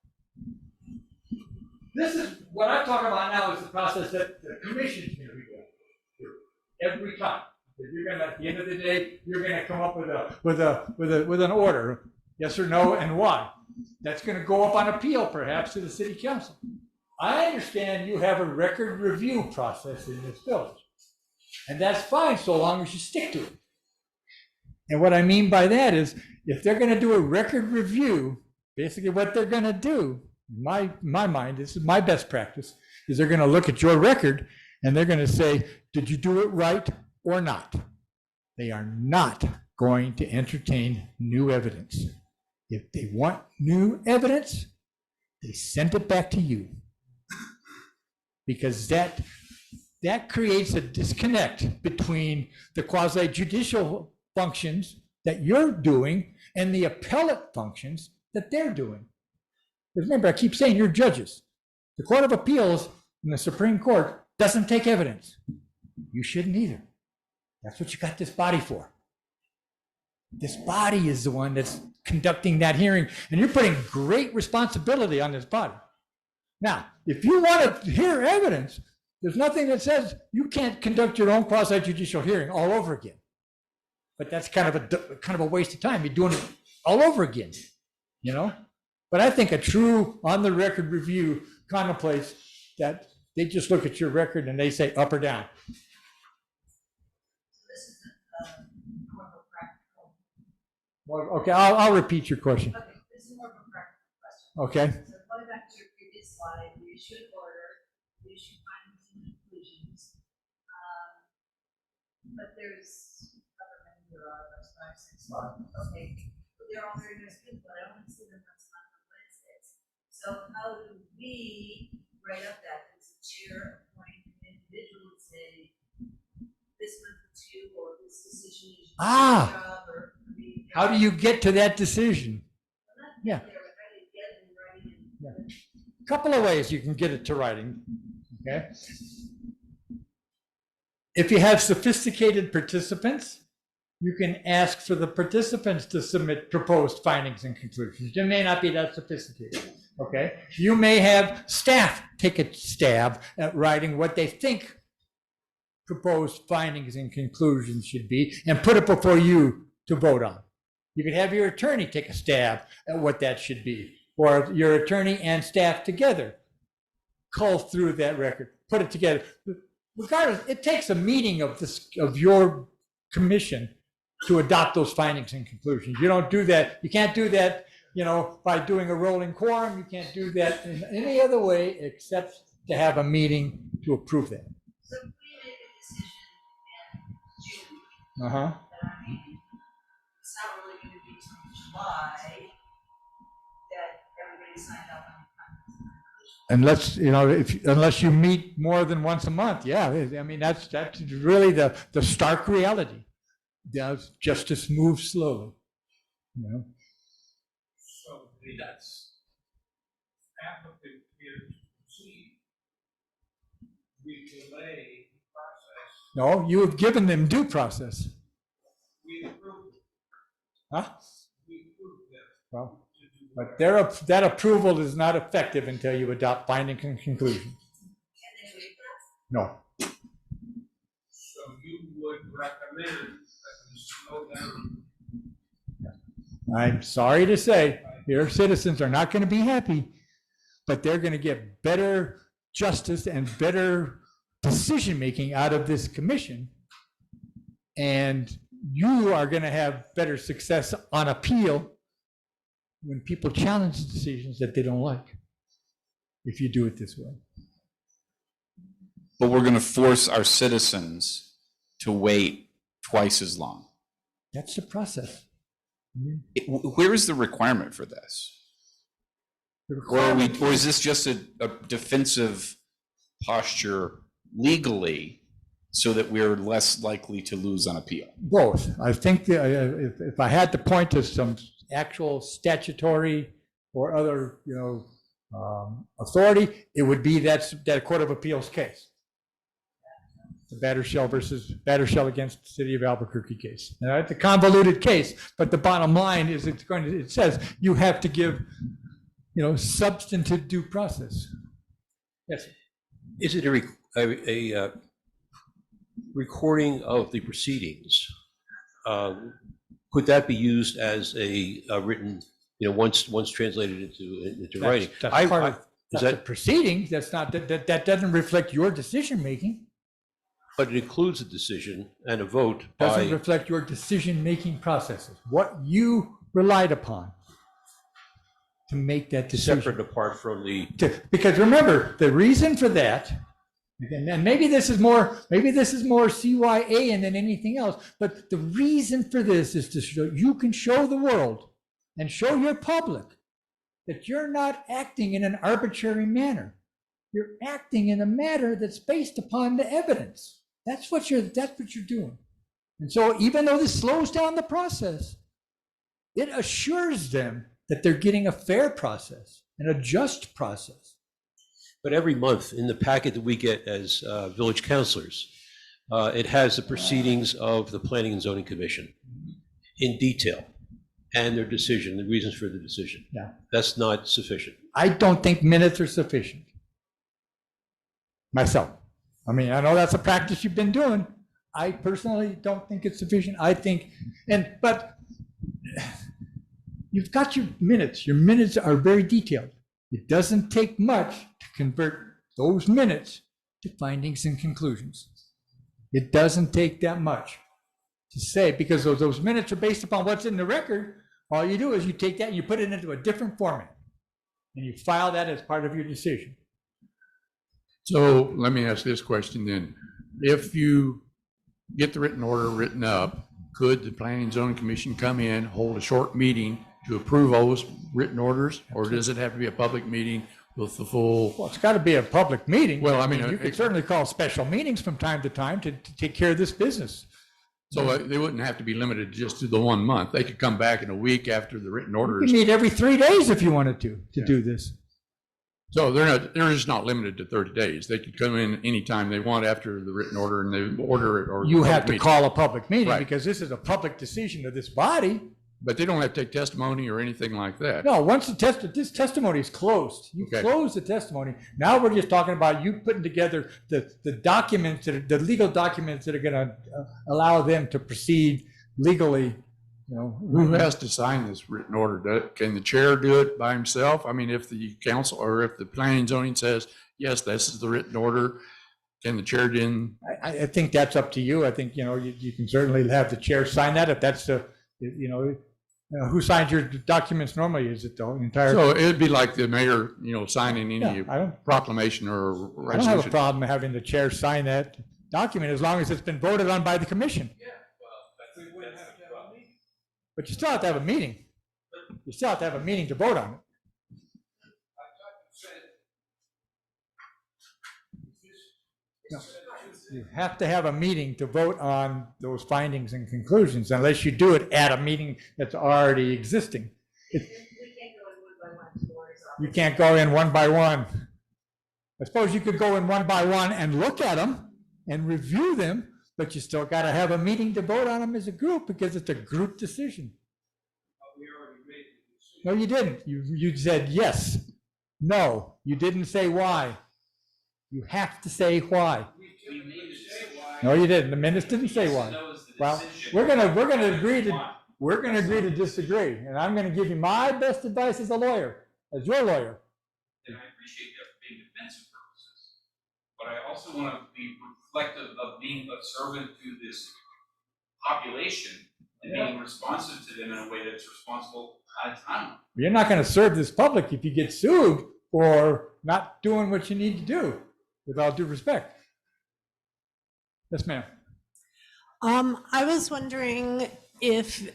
this is, what I'm talking about now is the process that the commission's gonna be going through every time. If you're gonna, at the end of the day, you're gonna come up with an order, yes or no, and why. That's gonna go up on appeal perhaps to the city council. I understand you have a record review process in this village. And that's fine so long as you stick to it. And what I mean by that is, if they're gonna do a record review, basically what they're gonna do, in my mind, this is my best practice, is they're gonna look at your record and they're gonna say, did you do it right or not? They are not going to entertain new evidence. If they want new evidence, they send it back to you. Because that creates a disconnect between the quasi-judicial functions that you're doing and the appellate functions that they're doing. Because remember, I keep saying you're judges. The Court of Appeals and the Supreme Court doesn't take evidence. You shouldn't either. That's what you got this body for. This body is the one that's conducting that hearing, and you're putting great responsibility on this body. Now, if you want to hear evidence, there's nothing that says you can't conduct your own quasi-judicial hearing all over again. But that's kind of a waste of time. You're doing it all over again, But I think a true on-the-record review contemplates that they just look at your record and they say up or down. This is more of a practical. Well, okay, I'll repeat your question. Okay, this is more of a practical question. Okay. So going back to your previous slide, we issued order, we issued findings and conclusions. But there's government, there are 5, 6, 7, okay. But they're all very nice people, but I don't see them on Wednesdays. So how do we write up that as a chair appoint an individual and say, this went to you, or this decision is your job, or How do you get to that decision? Yeah. A couple of ways you can get it to writing, okay? If you have sophisticated participants, you can ask for the participants to submit proposed findings and conclusions. You may not be that sophisticated, okay? You may have staff take a stab at writing what they think proposed findings and conclusions should be and put it before you to vote on. You could have your attorney take a stab at what that should be, or your attorney and staff together cull through that record, put it together. Regardless, it takes a meeting of your commission to adopt those findings and conclusions. You don't do that. You can't do that, by doing a rolling quorum. You can't do that in any other way except to have a meeting to approve that. So if we make a decision in June, Uh-huh. that our meeting, it's not really going to be till July that everybody signed up on Unless you meet more than once a month, yeah. I mean, that's really the stark reality. Justice moves slowly, So that's applicant here to proceed. We delay the process. No, you have given them due process. We approve it. Huh? We approve them. Well, but that approval is not effective until you adopt findings and conclusions. No. So you would recommend that we slow down. I'm sorry to say, your citizens are not going to be happy, but they're going to get better justice and better decision-making out of this commission. And you are going to have better success on appeal when people challenge decisions that they don't like, if you do it this way. But we're going to force our citizens to wait twice as long. That's the process. Where is the requirement for this? Or is this just a defensive posture legally so that we're less likely to lose on appeal? Both. I think that if I had to point to some actual statutory or other, authority, it would be that Court of Appeals case. the Battershell versus Battershell against the City of Albuquerque case. Now, it's a convoluted case, but the bottom line is it says you have to give, substantive due process. Yes, sir. Is it a recording of the proceedings? Could that be used as a written, once translated into writing? That's part of the proceedings. That's not, that doesn't reflect your decision-making. But it includes a decision and a vote by. Doesn't reflect your decision-making processes, what you relied upon to make that decision. Separate apart from the. Because remember, the reason for that, and maybe this is more CYA than anything else, but the reason for this is to show, you can show the world and show your public that you're not acting in an arbitrary manner. You're acting in a manner that's based upon the evidence. That's what you're doing. And so even though this slows down the process, it assures them that they're getting a fair process and a just process. But every month in the packet that we get as village councilors, it has the proceedings of the Planning and Zoning Commission in detail and their decision, the reasons for the decision. Yeah. That's not sufficient. I don't think minutes are sufficient. Myself. I mean, I know that's a practice you've been doing. I personally don't think it's sufficient. I think, but you've got your minutes. Your minutes are very detailed. It doesn't take much to convert those minutes to findings and conclusions. It doesn't take that much to say, because those minutes are based upon what's in the record. All you do is you take that and you put it into a different format and you file that as part of your decision. So let me ask this question then. If you get the written order written up, could the Planning and Zoning Commission come in, hold a short meeting to approve those written orders? Or does it have to be a public meeting with the full? Well, it's got to be a public meeting. Well, I mean, you could certainly call special meetings from time to time to take care of this business. So they wouldn't have to be limited just to the 1 month. They could come back in a week after the written orders. You meet every 3 days if you wanted to do this. So they're just not limited to 30 days. They could come in anytime they want after the written order and they order it. Or you have to call a public meeting, right, because this is a public decision of this body. But they don't have to take testimony or anything like that. No, once this testimony is closed, you close the testimony. Now we're just talking about you putting together the documents, the legal documents that are going to allow them to proceed legally. Who has to sign this written order? Can the chair do it by himself? I mean, if the council or if the planning and zoning says, yes, this is the written order, can the chair then? I think that's up to you. I think, you can certainly have the chair sign that if that's who signs your documents normally? Is it the entire? So it'd be like the mayor, signing any proclamation or resolution. I don't have a problem having the chair sign that document as long as it's been voted on by the commission. Yeah, well, we wouldn't have to have a meeting. But you still have to have a meeting. You still have to have a meeting to vote on it. No. You have to have a meeting to vote on those findings and conclusions, unless you do it at a meeting that's already existing. You can't go in one by one. I suppose you could go in one by one and look at them and review them, but you still got to have a meeting to vote on them as a group, because it's a group decision. No, you didn't. You said yes. No, you didn't say why. You have to say why. No, you didn't. The minutes didn't say why. Well, we're gonna agree to disagree, and I'm gonna give you my best advice as a lawyer, as your lawyer. And I appreciate that for being defensive purposes, but I also want to be reflective of being a servant to this population and being responsive to them in a way that's responsible at a time. You're not gonna serve this public if you get sued for not doing what you need to do, with all due respect. Yes, ma'am. I was wondering if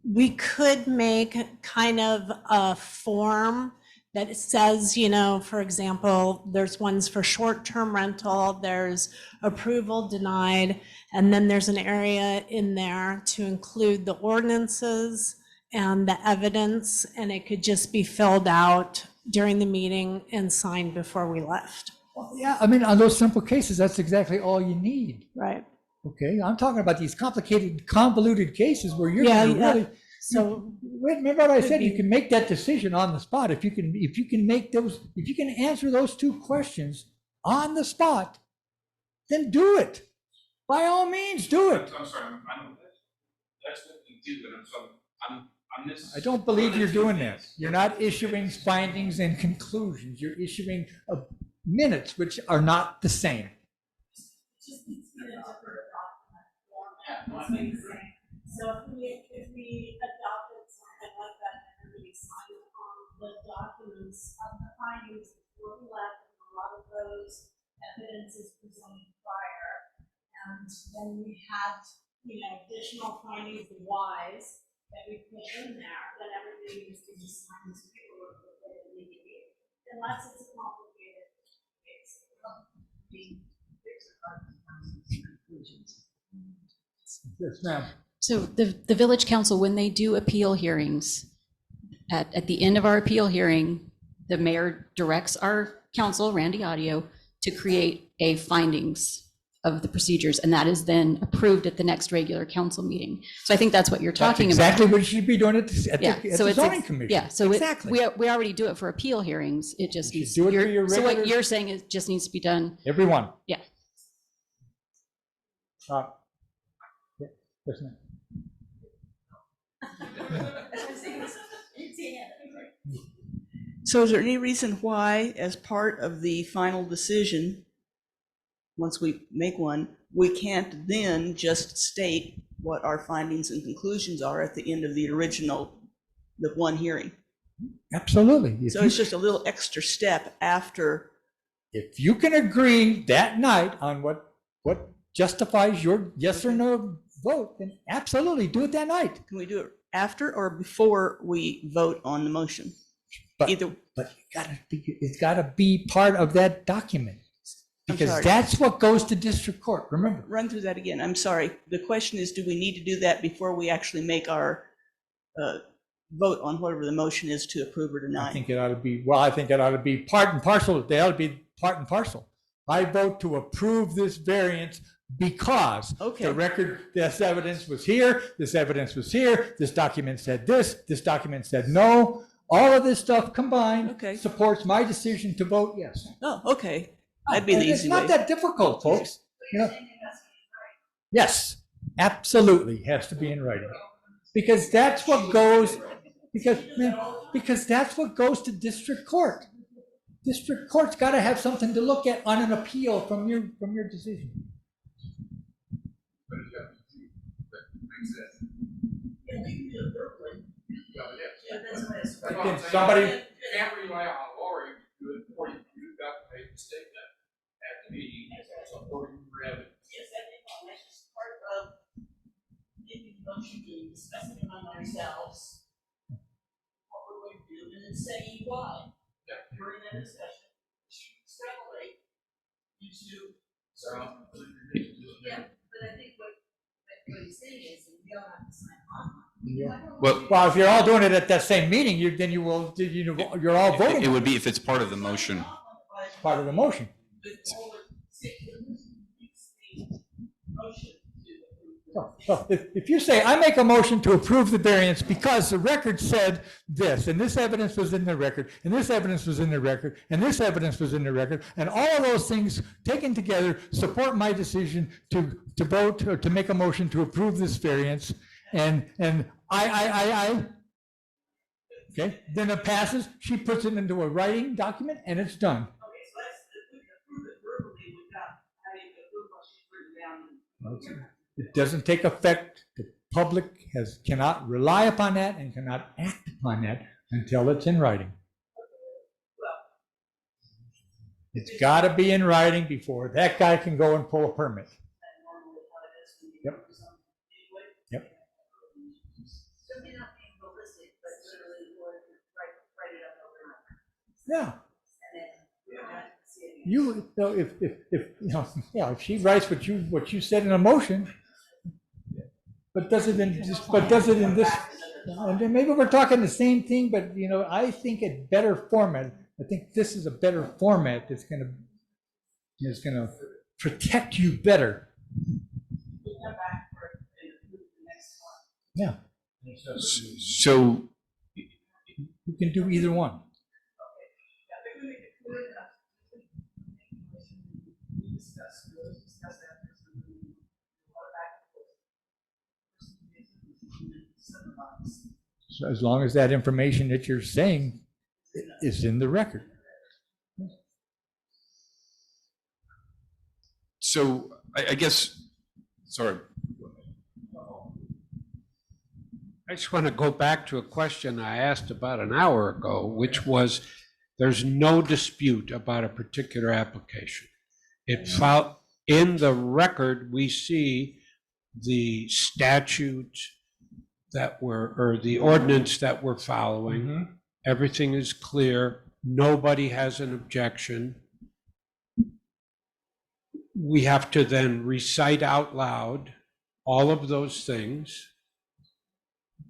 we could make kind of a form that says, for example, there's ones for short-term rental, there's approval denied, and then there's an area in there to include the ordinances and the evidence, and it could just be filled out during the meeting and signed before we left. Yeah, I mean, on those simple cases, that's exactly all you need. Right. Okay, I'm talking about these complicated, convoluted cases where you're Yeah, gonna yeah. really. So Remember what I could said, you be- can make that decision on the spot. If you can make those, if you can answer those two questions on the spot, then do it. By all means, do it. I'm sorry, that's what we do, and I'm this. I don't believe you're doing that. You're not issuing findings and conclusions. You're issuing minutes, which are not the same. just needs to be in a different document format, that's what he's saying. So if we adopted something like that, and everybody signed on the documents of the findings before we left, and a lot of those evidence is presented prior, and then we had, additional findings, the whys that we put in there, then everybody needs to just sign this paperwork that they need to be, unless it's a complicated case. Yes, ma'am. So the village council, when they do appeal hearings, at the end of our appeal hearing, the mayor directs our council, Randy Audio, to create a findings of the procedures, and that is then approved at the next regular council meeting. So I think that's what you're talking about. Exactly what you should be doing at Yeah, the so it's zoning commission. Yeah, so Exactly. we already do it for appeal hearings. It just You needs. should do it for your So what regular- you're saying is just needs to be done. Everyone. Yeah. Yeah, yes, ma'am. So is there any reason why, as part of the final decision, once we make one, we can't then just state what our findings and conclusions are at the end of the one hearing? Absolutely. If So you- it's just a little extra step after. If you can agree that night on what justifies your yes or no vote, then absolutely do it that night. Can we do it after or before we vote on the motion? But Either. it's gotta be part of that document. I'm Because sorry. that's what goes to district court, remember? Run through that again. I'm sorry. The question is, do we need to do that before we actually make our vote on whatever the motion is to approve or I deny? think it ought to be, well, I think it ought to be part and parcel, they ought to be part and parcel. I vote to approve this variance because Okay. the record, this evidence was here, this evidence was here, this document said this document said no. All of this stuff combined Okay. supports my decision to vote yes. Oh, okay. That'd be the And easy it's not way. that difficult, folks. Yes, absolutely has to be in writing. Because that's what goes, because that's what goes to district court. District court's got to have something to look at on an appeal from your decision. Can somebody, Can't rely on Lori to do it for you. You've got to make the statement at the meeting. So Lori, you read it. Yes, I think that's just part of making the motion, doing, discussing among ourselves what we're going to do, and then saying why. During that discussion, extrapolate into. Yeah, but I think what he's saying is, we don't have to sign on. well, if you're all doing it at that same meeting, then you're all voting. It would be if it's part of the motion. Part of the motion. So if you say, I make a motion to approve the variance because the record said this, and this evidence was in the record, and this evidence was in the record, and this evidence was in the record, and all of those things taken together support my decision to vote or to make a motion to approve this variance, and I, okay, then it passes, she puts it into a writing document, and it's done. Okay, so that's, if we can approve it verbally without having to approve what she's written down. It doesn't take effect. The public cannot rely upon that and cannot act upon that until it's in writing. It's got to be in writing before that guy can go and pull a permit. Yep. Yep. So may not be realistic, but literally, we'll write it up overnight. Yeah. And then we don't have to see it. You know, if she writes what you said in a motion, but does it in this, and then maybe we're talking the same thing, but I think a better format. I think this is a better format that's going to is going to protect you better. Yeah. So You can do either one. So as long as that information that you're saying is in the record. So I guess, sorry. I just want to go back to a question I asked about an hour ago, which was, there's no dispute about a particular application. It filed, in the record, we see the statute that or the ordinance that we're following. Everything is clear. Nobody has an objection. We have to then recite out loud all of those things.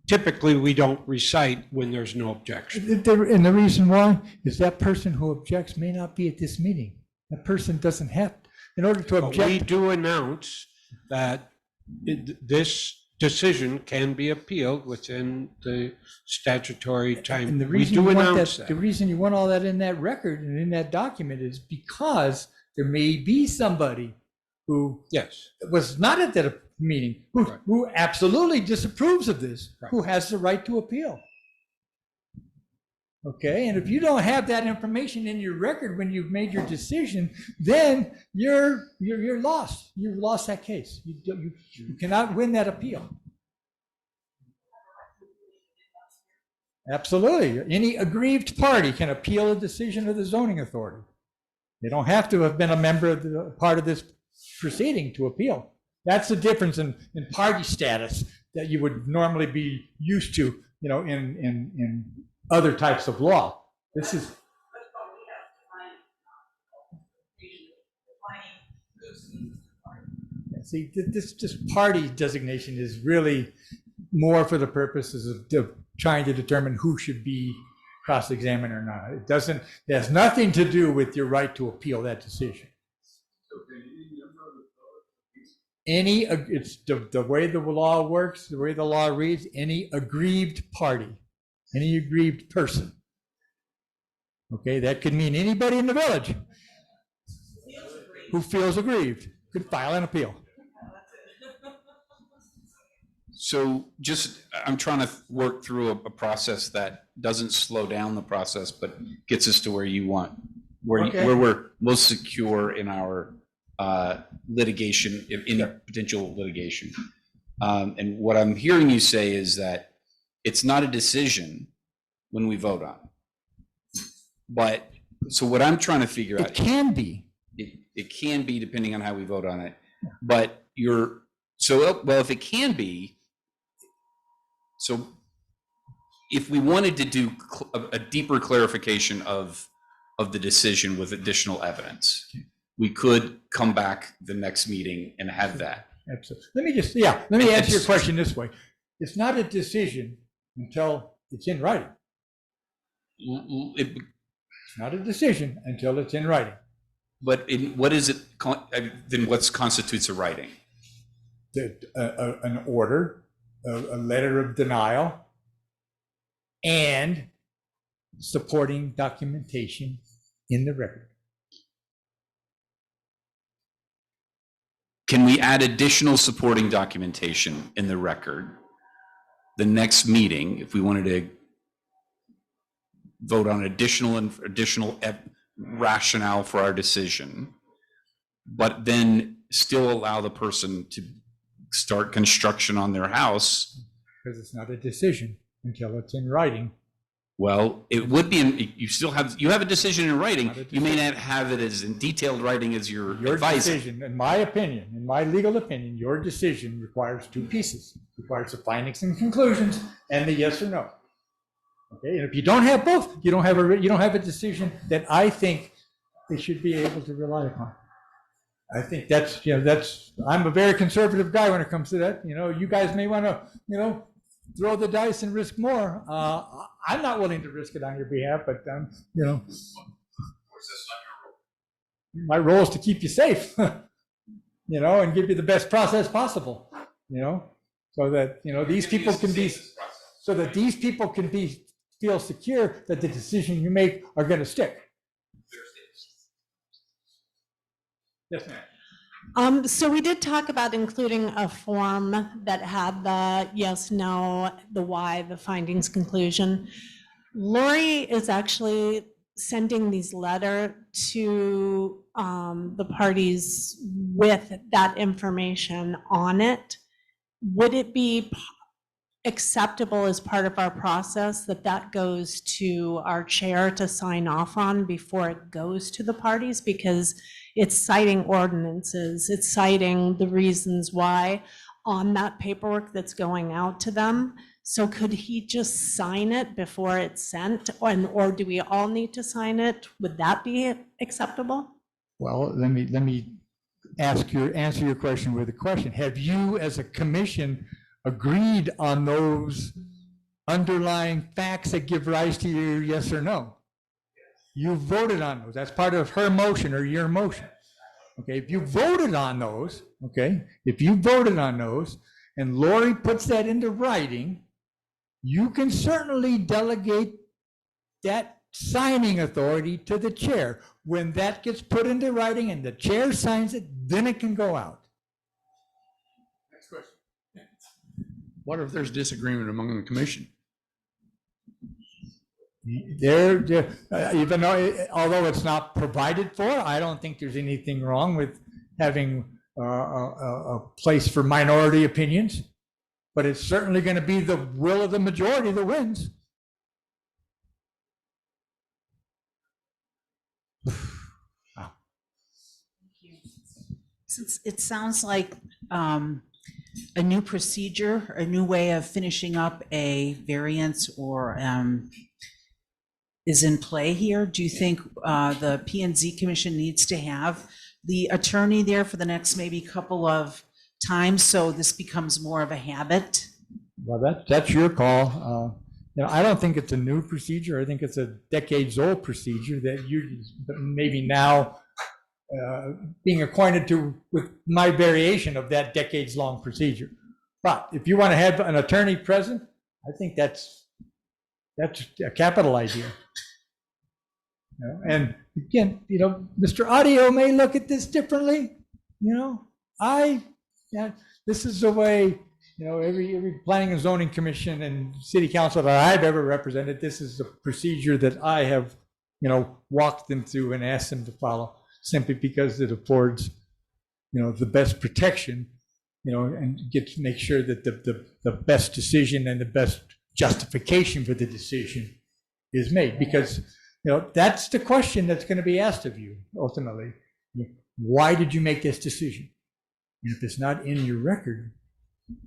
Typically, we don't recite when there's no objection. And the reason why is that person who objects may not be at this meeting. That person doesn't have, in order to But object. we do announce that this decision can be appealed within the statutory time. And the We reason do you want announce that, that. the reason you want all that in that record and in that document is because there may be somebody who Yes. was not at that meeting, who absolutely disapproves of this, who has the right to appeal. Okay, and if you don't have that information in your record when you've made your decision, then you're lost. You've lost that case. You cannot win that appeal. Absolutely. Any aggrieved party can appeal a decision of the zoning authority. They don't have to have been a member of the part of this proceeding to appeal. That's the difference in party status that you would normally be used to, you know, in other types of law. This is. See, this party designation is really more for the purposes of trying to determine who should be cross-examined or not. It has nothing to do with your right to appeal that decision. It's the way the law works, the way the law reads, any aggrieved party, any aggrieved person. Okay, that could mean anybody in the village who feels aggrieved could file an appeal. So just, I'm trying to work through a process that doesn't slow down the process, but gets us to where you want, where we're most secure in our litigation, in potential litigation. And what I'm hearing you say is that it's not a decision when we vote on it. But, so what I'm trying to figure out. It can be. It can be depending on how we vote on it. But well, if it can be, so if we wanted to do a deeper clarification of the decision with additional evidence, we could come back the next meeting and have that. Absolutely. Let me answer your question this way. It's not a decision until it's in writing. It's not a decision until it's in writing. But what is it, then what constitutes a writing? An order, a letter of denial, and supporting documentation in the record. Can we add additional supporting documentation in the record the next meeting if we wanted to vote on additional rationale for our decision, but then still allow the person to start construction on their house? Because it's not a decision until it's in writing. Well, it would be, you have a decision in writing. You may not have it as in detailed writing as your advisor. Decision, in my opinion, in my legal opinion, your decision requires two pieces. It requires the findings and conclusions and the yes or no. Okay, and if you don't have both, you don't have a decision that I think they should be able to rely upon. I think I'm a very conservative guy when it comes to that. You guys may want to, throw the dice and risk more. I'm not willing to risk it on your behalf, but my role is to keep you safe, you know, and give you the best process possible, you know, so that, you know, these people can be, so that these people can be, feel secure that the decision you make are going to stick. Yes, ma'am. So we did talk about including a form that had the yes, no, the why, the findings, conclusion. Lori is actually sending these letter to the parties with that information on it. Would it be acceptable as part of our process that that goes to our chair to sign off on before it goes to the parties? Because it's citing ordinances, it's citing the reasons why on that paperwork that's going out to them. So could he just sign it before it's sent, or do we all need to sign it? Would that be acceptable? Well, let me answer your question with a question. Have you, as a commission, agreed on those underlying facts that give rise to your yes or no? You voted on those. That's part of her motion or your motion. Okay, if you voted on those, okay, if you voted on those and Lori puts that into writing, you can certainly delegate that signing authority to the chair. When that gets put into writing and the chair signs it, then it can go out. Next question. What if there's disagreement among the commission? Even though, although it's not provided for, I don't think there's anything wrong with having a place for minority opinions, but it's certainly going to be the will of the majority that wins. Since it sounds like a new procedure, a new way of finishing up a variance or is in play here, do you think the P&Z Commission needs to have the attorney there for the next maybe couple of times so this becomes more of a habit? Well, that's your call. You know, I don't think it's a new procedure. I think it's a decades-old procedure that you maybe now being acquainted with my variation of that decades-long procedure. But if you want to have an attorney present, I think that's a capital idea. You know, and again, you know, Mr. Audio may look at this differently. You know, this is the way, you know, every planning and zoning commission and city council that I've ever represented, this is the procedure that I have, you know, walked them through and asked them to follow, simply because it affords, you know, the best protection, you know, and make sure that the best decision and the best justification for the decision is made. Because, you know, that's the question that's going to be asked of you ultimately. Why did you make this decision? And if it's not in your record,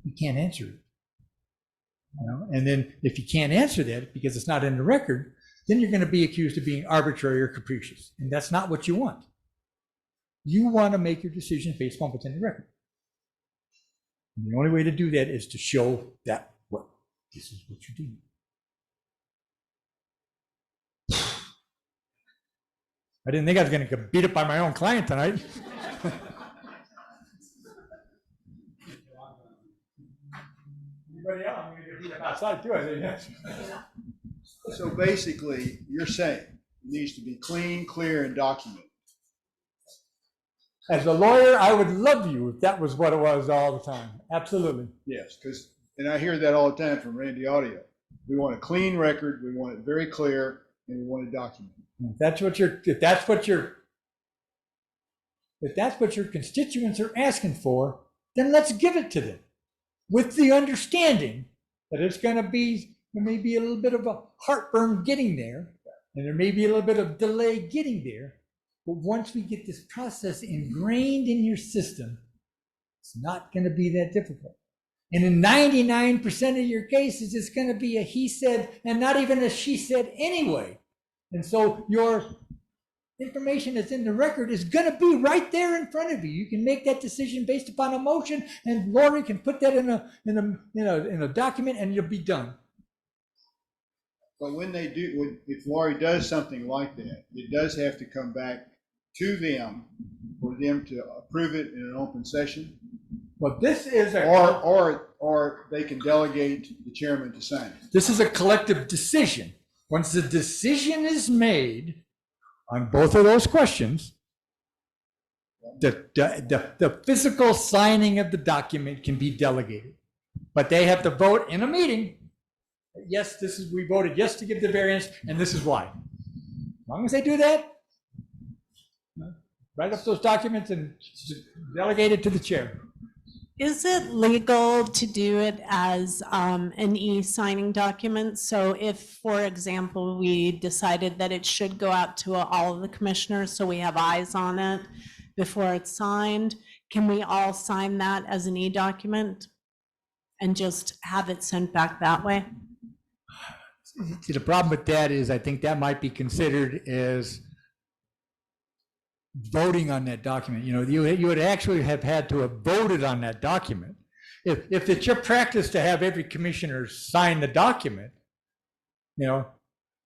you can't answer it. You know? And then if you can't answer that because it's not in the record, then you're going to be accused of being arbitrary or capricious. And that's not what you want. You want to make your decisions based on what's in the record. And the only way to do that is to show that this is what you're doing. I didn't think I was going to get beat up by my own client tonight. Anybody else? I'm going to get beat up outside too, I think. Yes. So basically, you're saying it needs to be clean, clear, and documented. As a lawyer, I would love you if that was what it was all the time. Absolutely. Yes, because, and I hear that all the time from Randy Audio. We want a clean record, we want it very clear, and we want it documented. If that's what your constituents are asking for, then let's give it to them, with the understanding that it's going to be, there may be a little bit of a heartburn getting there, and there may be a little bit of delay getting there. But once we get this process ingrained in your system, it's not going to be that difficult. And in 99% of your cases, it's going to be a he said and not even a she said anyway. And so your information that's in the record is going to be right there in front of you. You can make that decision based upon a motion, and Lori can put that in a document, and you'll be done. But when they do, if Lori does something like that, it does have to come back to them for them to approve it in an open session? But this is Or they can delegate the chairman to sign it? this is a collective decision. Once the decision is made on both of those questions, the physical signing of the document can be delegated. But they have to vote in a meeting. Yes, we voted yes to give the variance, and this is why. As long as they do that, write up those documents and delegate it to the chair. Is it legal to do it as an e-signing document? So if, for example, we decided that it should go out to all of the commissioners, so we have eyes on it before it's signed, can we all sign that as an e-document and just have it sent back that way? See, the problem with that is I think that might be considered as voting on that document. You know, you would actually have had to have voted on that document. If it's your practice to have every commissioner sign the document, you know,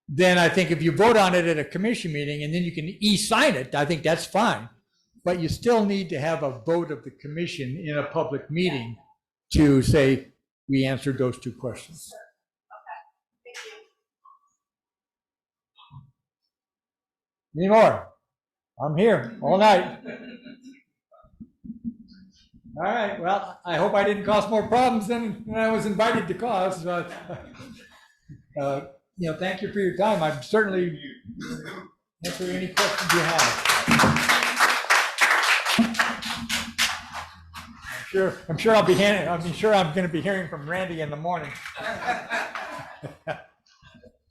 then I think if you vote on it at a commission meeting and then you can e-sign it, I think that's fine. But you still need to have a vote of the commission in a public meeting to say, we answered those two questions. Any more? I'm here all night. All right, well, I hope I didn't cause more problems than I was invited to cause. Thank you for your time. I'm certainly answer any questions you have. I'm sure I'm going to be hearing from Randy in the morning.